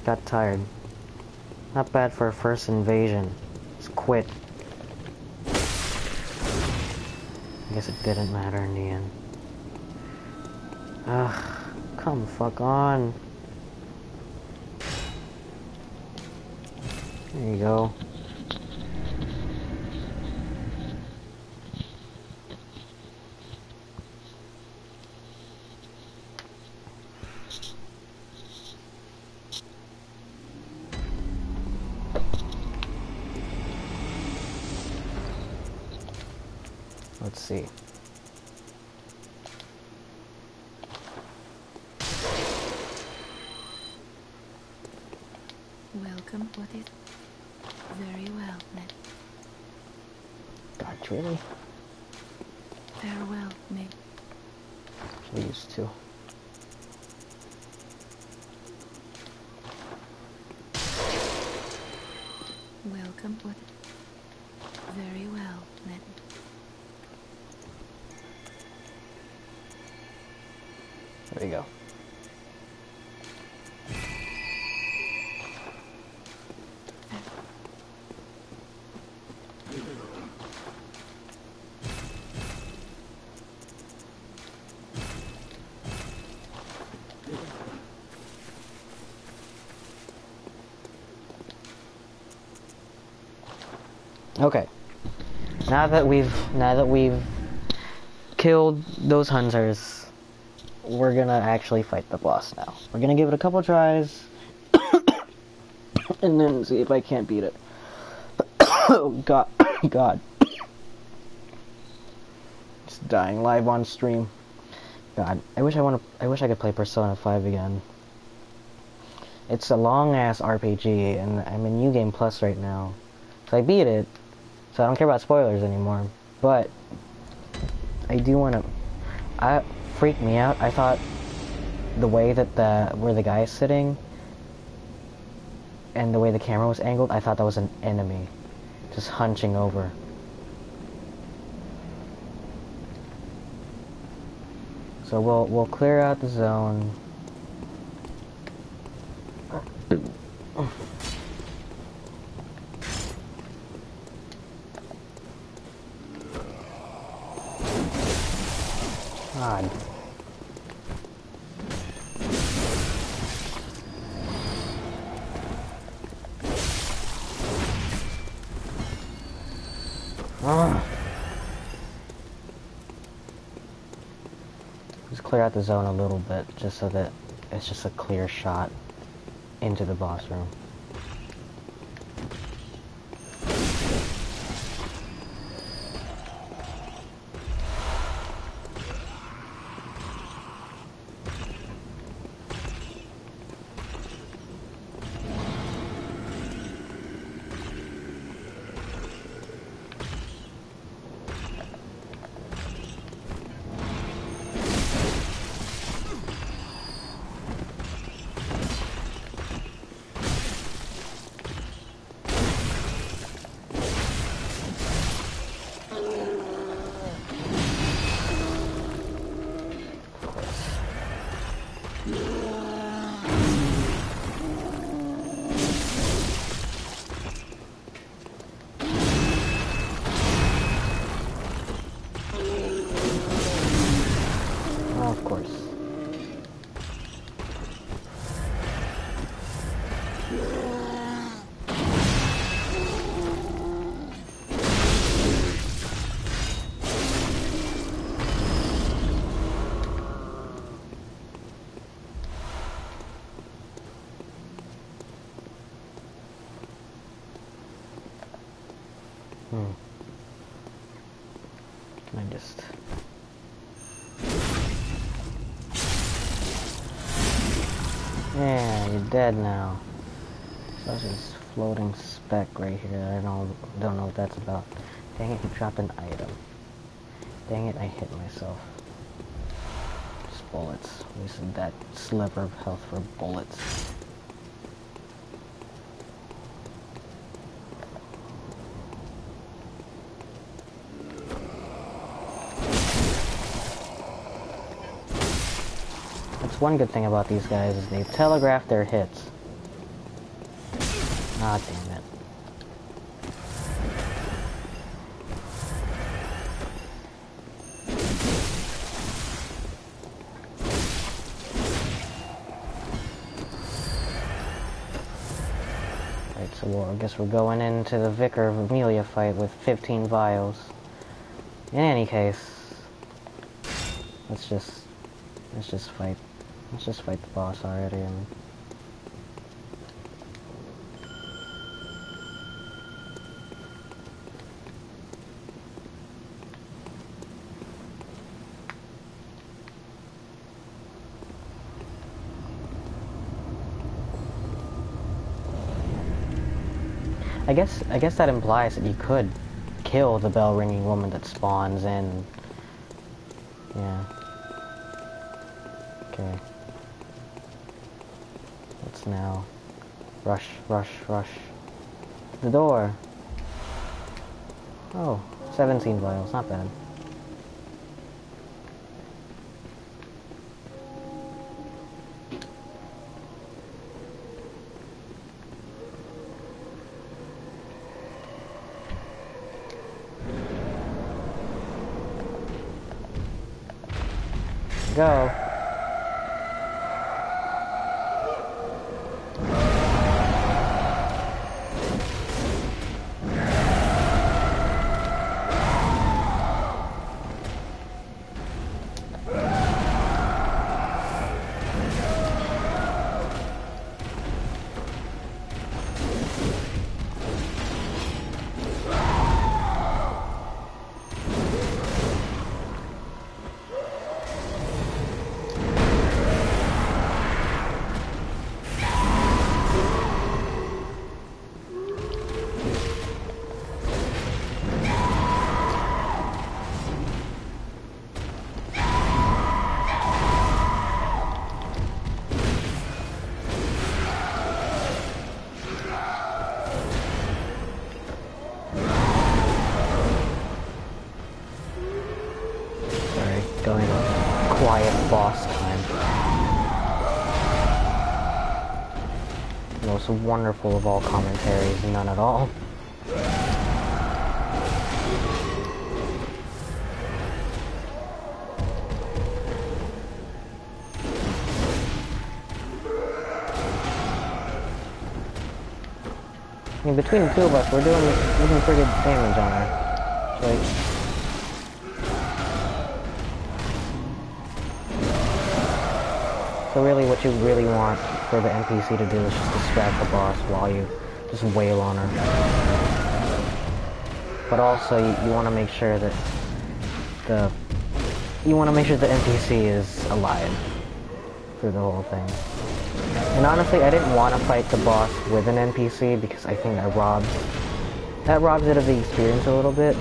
Got tired. Not bad for a first invasion. Just quit. I guess it didn't matter in the end. Ugh, come fuck on. There you go. Let's see. Welcome. What is... Very well, Ned. God, really? Farewell, Ned. Please, too. Welcome. What... Very well, Ned. There you go. Okay. Now that we've killed those hunters, we're gonna actually fight the boss now. We're gonna give it a couple tries and then see if I can't beat it. Oh god, god. Just dying live on stream. God, I wish I could play Persona 5 again. It's a long ass RPG and I'm in New Game Plus right now. So I beat it. So I don't care about spoilers anymore. But I do want to... freaked me out. I thought the way that where the guy is sitting and the way the camera was angled, I thought that was an enemy just hunching over. So we'll clear out the zone. God. Just clear out the zone a little bit, just so that it's just a clear shot into the boss room. Of course. Can I just... Yeah, you're dead now. So there's this floating speck right here. I don't know what that's about. Dang it, he dropped an item. Dang it, I hit myself. Just bullets. Wasted that sliver of health for bullets. That's one good thing about these guys, is they telegraph their hits. Ah, damn it. Right, so I guess we're going into the Vicar of Amelia fight with 15 vials. In any case, let's just fight. Let's just fight the boss already. I guess that implies that you could kill the bell-ringing woman that spawns in. Yeah. Okay. Let's now rush to the door. Oh, 17 vials, not bad. Go. Going quiet boss time. The most wonderful of all commentaries, none at all. I mean, between the two of us, we're doing pretty good damage on her. Like, so really, what you really want for the NPC to do is just distract the boss while you just wail on her. But also, you want to make sure that the NPC is alive through the whole thing. And honestly, I didn't want to fight the boss with an NPC because I think that robs it of the experience a little bit.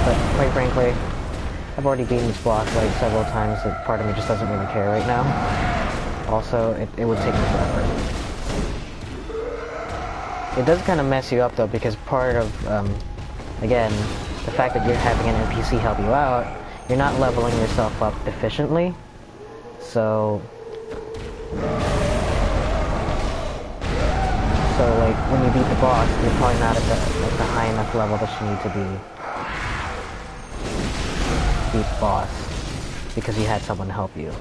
But quite frankly, I've already beaten this boss like several times that part of me just doesn't really care right now. Also, it would take me forever. It does kind of mess you up though, because part of, again, the fact that you're having an NPC help you out, you're not leveling yourself up efficiently, so like when you beat the boss, you're probably not at the high enough level that you need to beat the boss because you had someone help you.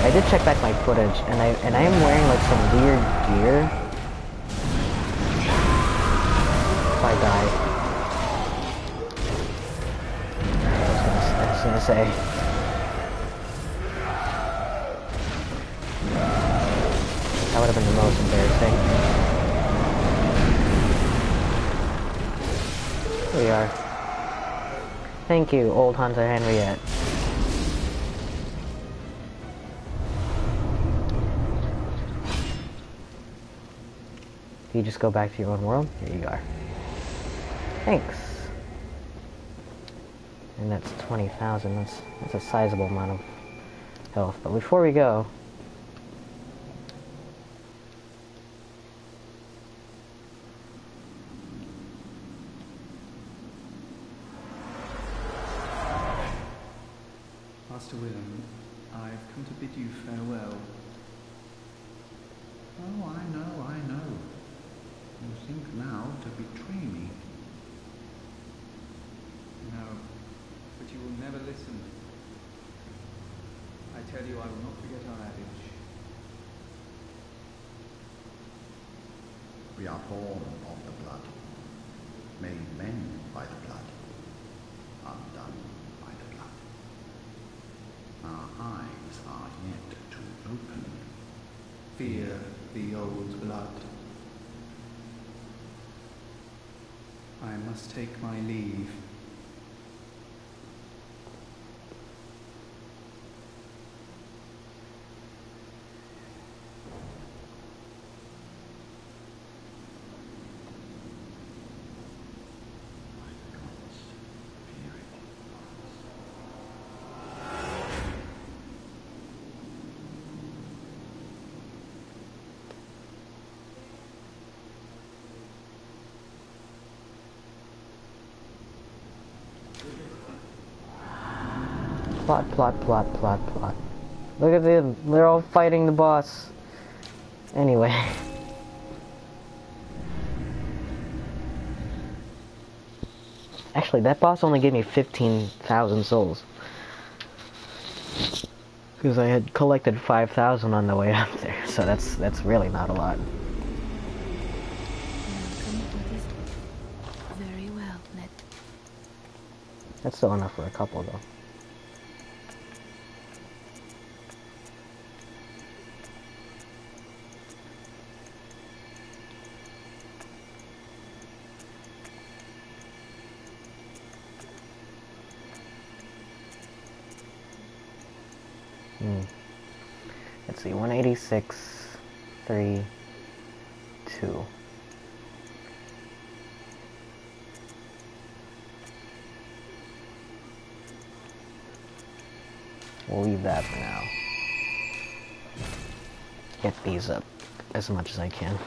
I did check back my footage, and I am wearing like some weird gear. If I die. I was gonna say. That would have been the most embarrassing. Here we are. Thank you, old Hunter Henriette. Do you just go back to your own world? Here you are. Thanks. And that's 20,000. That's a sizable amount of health. But before we go, Master Willem, I've come to bid you farewell. Oh, I know. You think now to betray me. No, but you will never listen. I tell you, I will not forget our adage. We are born of the blood, made men by the blood, undone by the blood. Our eyes are yet to open. Fear the old blood. I must take my leave. plot. Look at them, they're all fighting the boss. Anyway. Actually, that boss only gave me 15,000 souls. Because I had collected 5,000 on the way up there, so that's really not a lot. Very well, Ned. That's still enough for a couple, though. Let's see, 186, 3, 2. We'll leave that for now. Get these up as much as I can.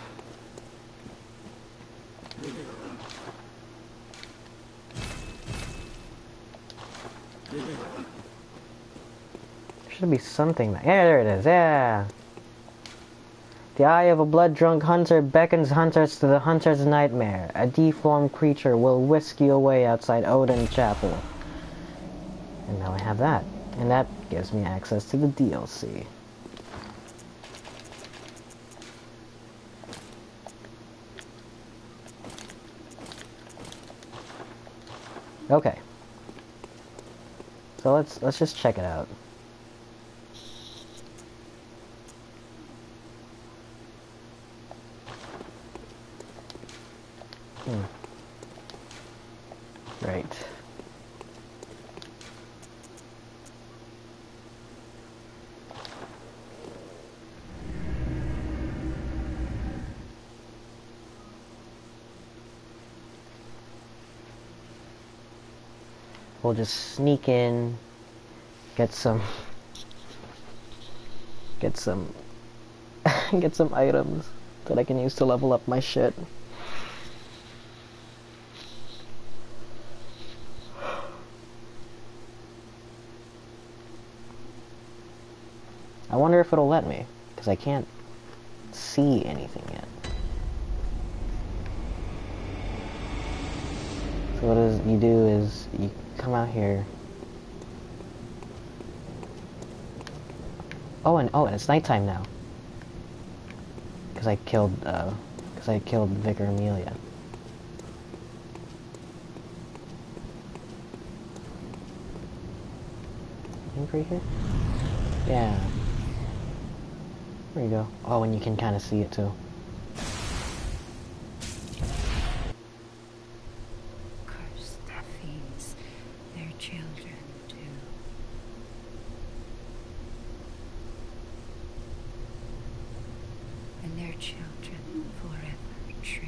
should be something. Yeah, there it is. Yeah. The eye of a blood-drunk hunter beckons hunters to the hunter's nightmare. A deformed creature will whisk you away outside Odin Chapel. And now I have that. And that gives me access to the DLC. Okay. So let's just check it out. Right. We'll just sneak in, get some get some items that I can use to level up my shit. I wonder if it'll let me, because I can't see anything yet. So what you do is you come out here. Oh, and it's nighttime now. Because I killed Vicar Amelia. Right here? Yeah. There you go. Oh, and you can kind of see it too. Curse that feeds their children too. And their children forever true.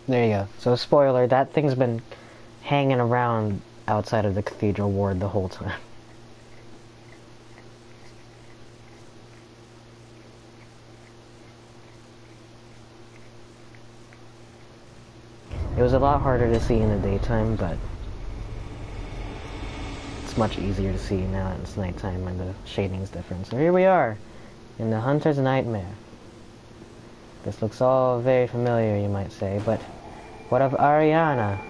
There you go. So spoiler, that thing's been hanging around outside of the cathedral ward the whole time. It was a lot harder to see in the daytime, but it's much easier to see now that it's nighttime and the shading's different. So here we are, in the Hunter's Nightmare. This looks all very familiar, you might say, but what of Ariana?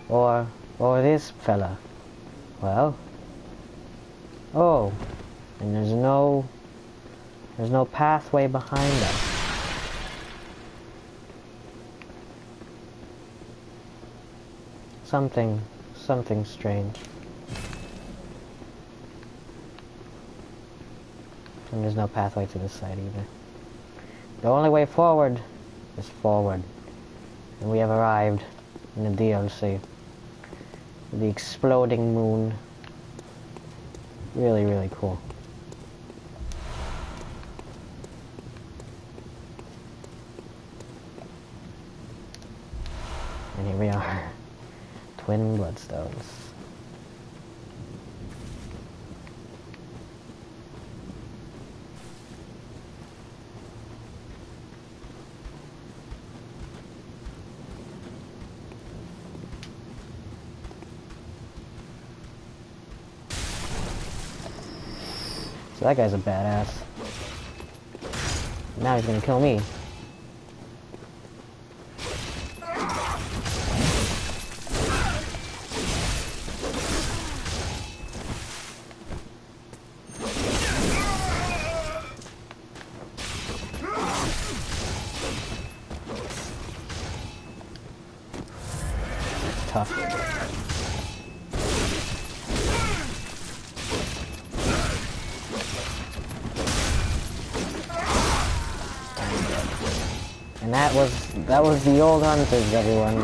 Or this fella? Well... Oh, and there's no pathway behind us. Something strange. And there's no pathway to this side either. The only way forward is forward. And we have arrived in the DLC. The exploding moon. Really, really cool. And here we are. Twin bloodstones. So that guy's a badass. Now he's gonna kill me. Tough. And that was the old hunters, everyone.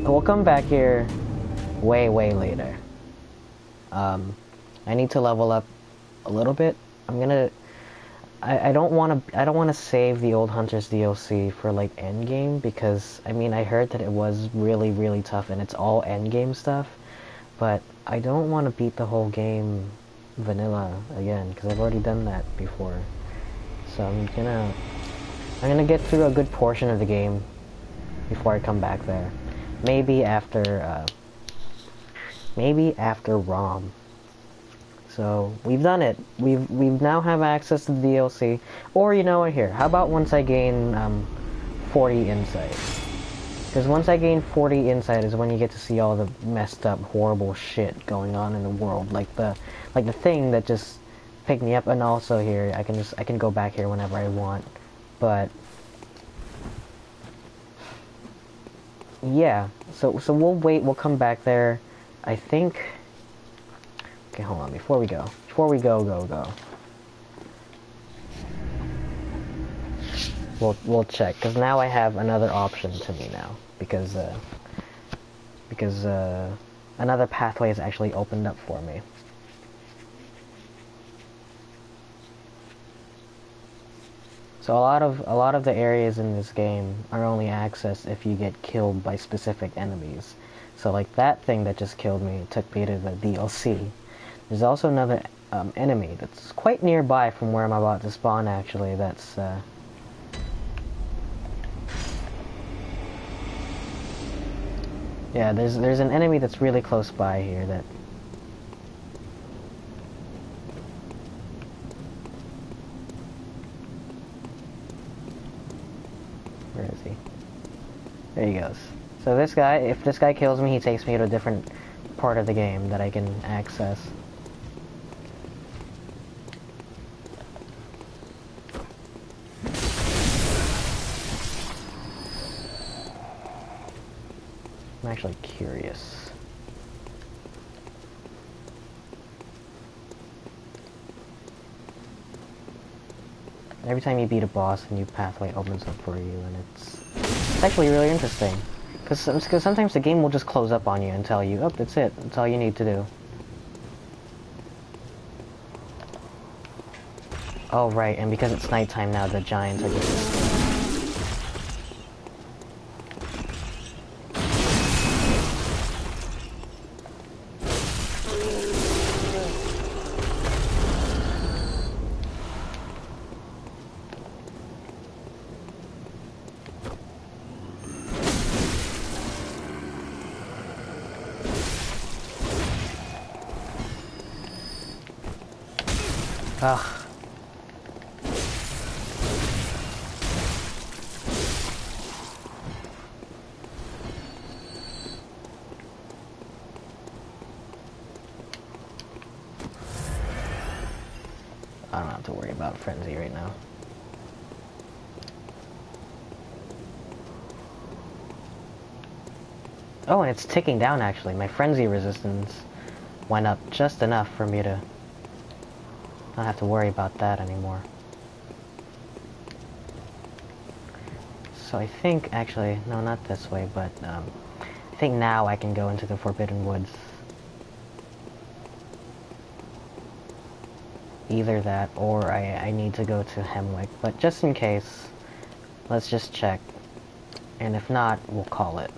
We'll come back here way later. I need to level up a little bit. I don't want to save the old hunters DLC for like endgame, because I mean I heard that it was really tough and it's all endgame stuff, but I don't want to beat the whole game vanilla again, because I've already done that before. so I'm gonna get through a good portion of the game before I come back there. Maybe after ROM. So we've done it. We've now have access to the DLC. Or you know what? Here, how about once I gain 40 insight? Because once I gain 40 insight is when you get to see all the messed up, horrible shit going on in the world, like the thing that just picked me up. And also here, I can go back here whenever I want. But yeah, so we'll wait. We'll come back there. I think. Okay, hold on. Before we go, go. We'll check, because now I have another option to me now, because another pathway is actually opened up for me. So a lot of the areas in this game are only accessed if you get killed by specific enemies. So like that thing that just killed me took me to the DLC. There's also another enemy that's quite nearby from where I'm about to spawn. Actually, that's yeah. There's an enemy that's really close by here that. Where is he? There he goes. So this guy, if this guy kills me, he takes me to a different part of the game that I can access. I'm actually curious. Every time you beat a boss, a new pathway opens up for you, and it's actually really interesting. Because sometimes the game will just close up on you and tell you, oh, that's it. That's all you need to do. Oh, right, and because it's nighttime now, the giants are just... Ugh. I don't have to worry about Frenzy right now. Oh, and it's ticking down actually. My Frenzy resistance went up just enough for me to not have to worry about that anymore. So I think, actually, no, not this way, but I think now I can go into the Forbidden Woods. Either that, or I need to go to Hemwick, but just in case, let's just check. And if not, we'll call it.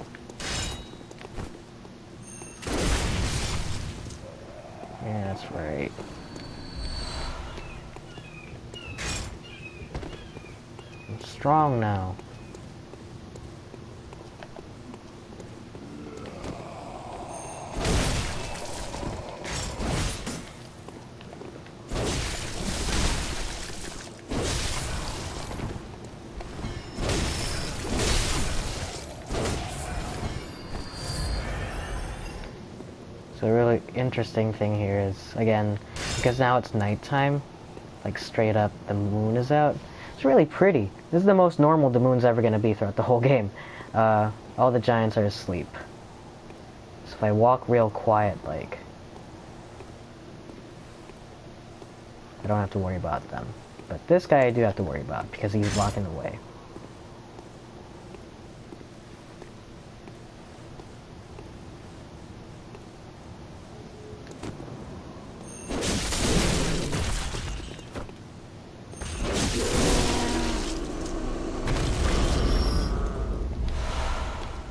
Yeah, that's right. I'm strong now. So the really interesting thing here is, again, because now it's nighttime, like straight up the moon is out. It's really pretty. This is the most normal the moon's ever going to be throughout the whole game. All the giants are asleep. So if I walk real quiet, like, I don't have to worry about them. But this guy I do have to worry about, because he's blocking the way.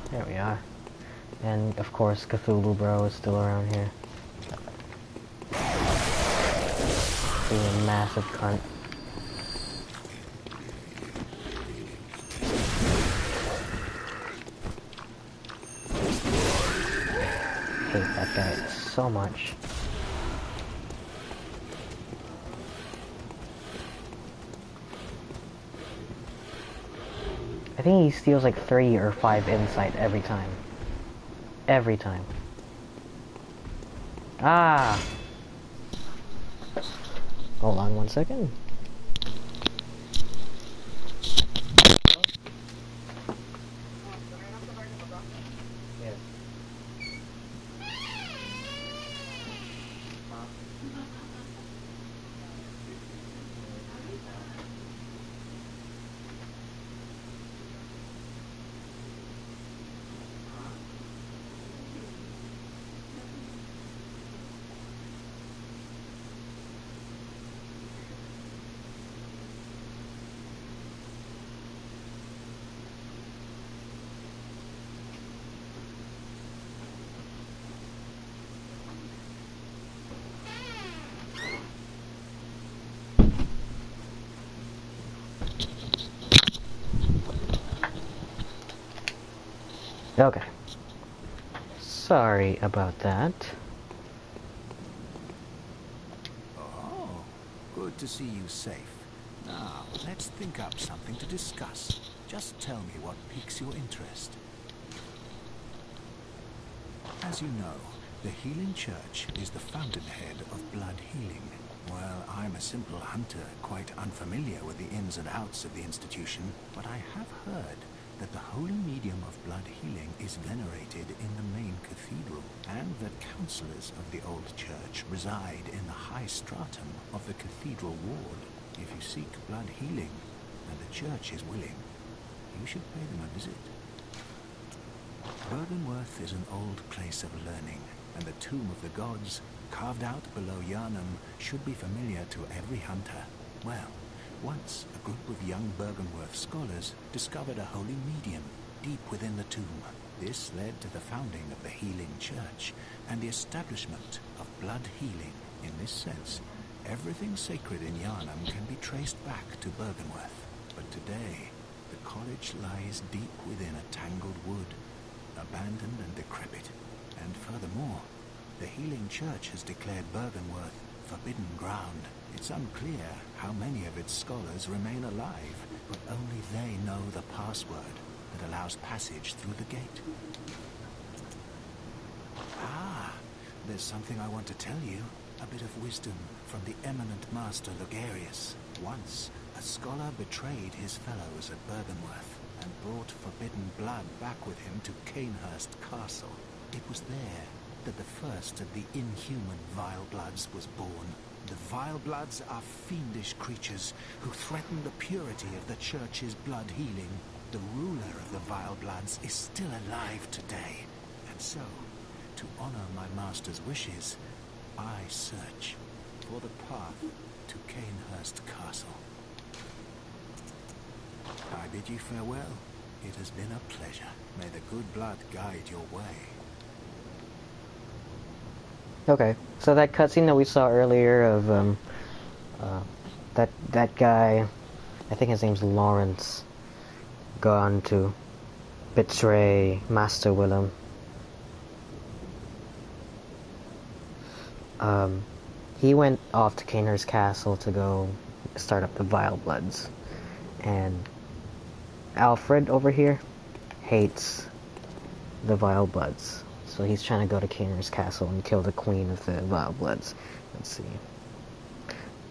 There we are. And, of course, Cthulhu Bro is still around here. He's a massive cunt. guy so much. I think he steals like 3 or 5 insight every time. Every time. Ah! Hold on 1 second. Okay. Sorry about that. Oh, good to see you safe. Now, let's think up something to discuss. Just tell me what piques your interest. As you know, the Healing Church is the fountainhead of blood healing. Well, I'm a simple hunter, quite unfamiliar with the ins and outs of the institution, but I have heard that the holy medium of blood healing is venerated in the main cathedral, and that councillors of the old church reside in the high stratum of the cathedral ward. If you seek blood healing, and the church is willing, you should pay them a visit. Bergenworth is an old place of learning, and the Tomb of the Gods, carved out below Yharnam, should be familiar to every hunter. Well, once a group of young Bergenworth scholars discovered a holy medium deep within the tomb. This led to the founding of the Healing Church and the establishment of blood healing. In this sense, everything sacred in Yharnam can be traced back to Bergenworth. But today, the college lies deep within a tangled wood, abandoned and decrepit. And furthermore, the Healing Church has declared Bergenworth forbidden ground. It's unclear how many of its scholars remain alive, but only they know the password that allows passage through the gate. Ah, there's something I want to tell you. A bit of wisdom from the eminent master Logarius. Once, a scholar betrayed his fellows at Bergenworth and brought forbidden blood back with him to Canehurst Castle. It was there that the first of the inhuman Vilebloods was born. The Vilebloods are fiendish creatures who threaten the purity of the church's blood healing. The ruler of the Vilebloods is still alive today, and so, to honor my master's wishes, I search for the path to Canehurst Castle. I bid you farewell. It has been a pleasure. May the good blood guide your way. Okay, so that cutscene that we saw earlier of that guy, I think his name's Lawrence, gone to betray Master Willem. He went off to Canehurst Castle to go start up the Vilebloods, and Alfred over here hates the Vilebloods. So he's trying to go to Canehurst Castle and kill the queen of the Vilebloods. Let's see.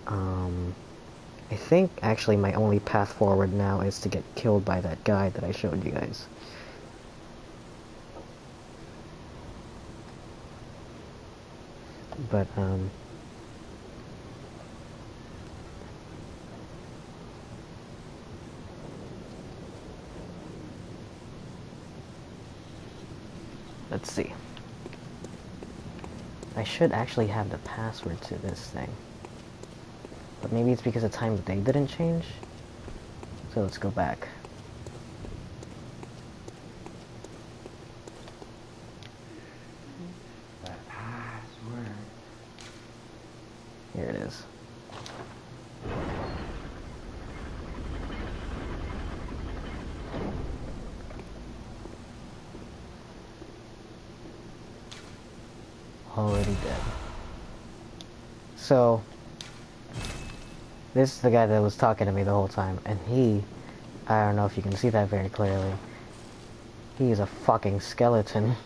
I think actually my only path forward now is to get killed by that guy that I showed you guys. But let's see. I should actually have the password to this thing. But maybe it's because the time of day didn't change. So let's go back. The password. Here it is. already dead. So, this is the guy that was talking to me the whole time, and he, I don't know if you can see that very clearly, he is a fucking skeleton.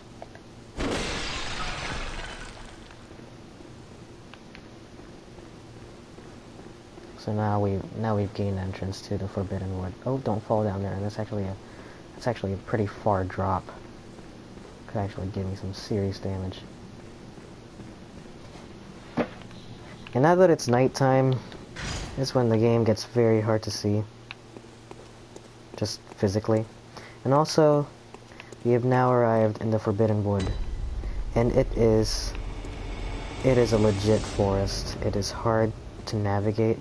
So now we've gained entrance to the Forbidden Wood. Oh, don't fall down there. That's actually a pretty far drop. Could actually give me some serious damage. And now that it's nighttime, is when the game gets very hard to see. Just physically. And also, we have now arrived in the Forbidden Wood. And it is a legit forest. It is hard to navigate.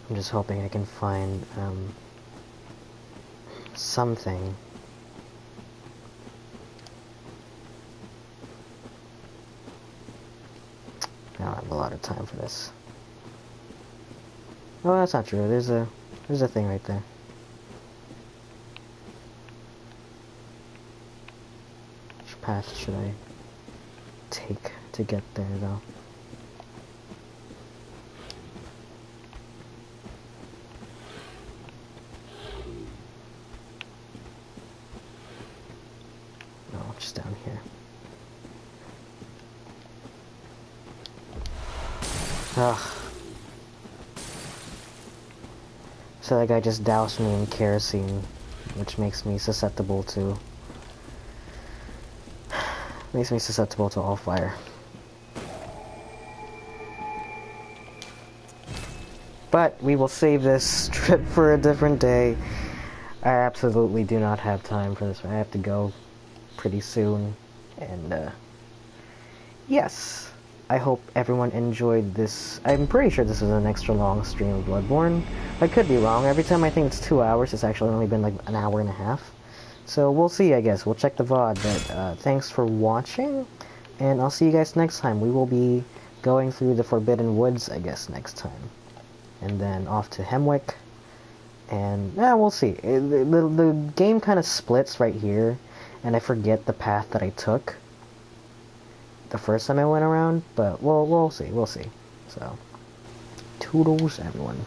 I'm just hoping I can find something. I don't have a lot of time for this. Oh, that's not true. There's a thing right there. Which path should I take to get there, though? No, just down here. Ugh. So that guy just doused me in kerosene, which makes me susceptible to all fire. But we will save this trip for a different day. I absolutely do not have time for this. I have to go pretty soon. And yes, I hope everyone enjoyed this. I'm pretty sure this is an extra long stream of Bloodborne. I could be wrong. Every time I think it's 2 hours, it's actually only been like an hour and a half. So we'll see, I guess. We'll check the VOD. But thanks for watching, and I'll see you guys next time. We will be going through the Forbidden Woods, I guess, next time. And then off to Hemwick. And, we'll see. The game kind of splits right here, and I forget the path that I took the first time I went around, but we'll see. So, toodles, everyone.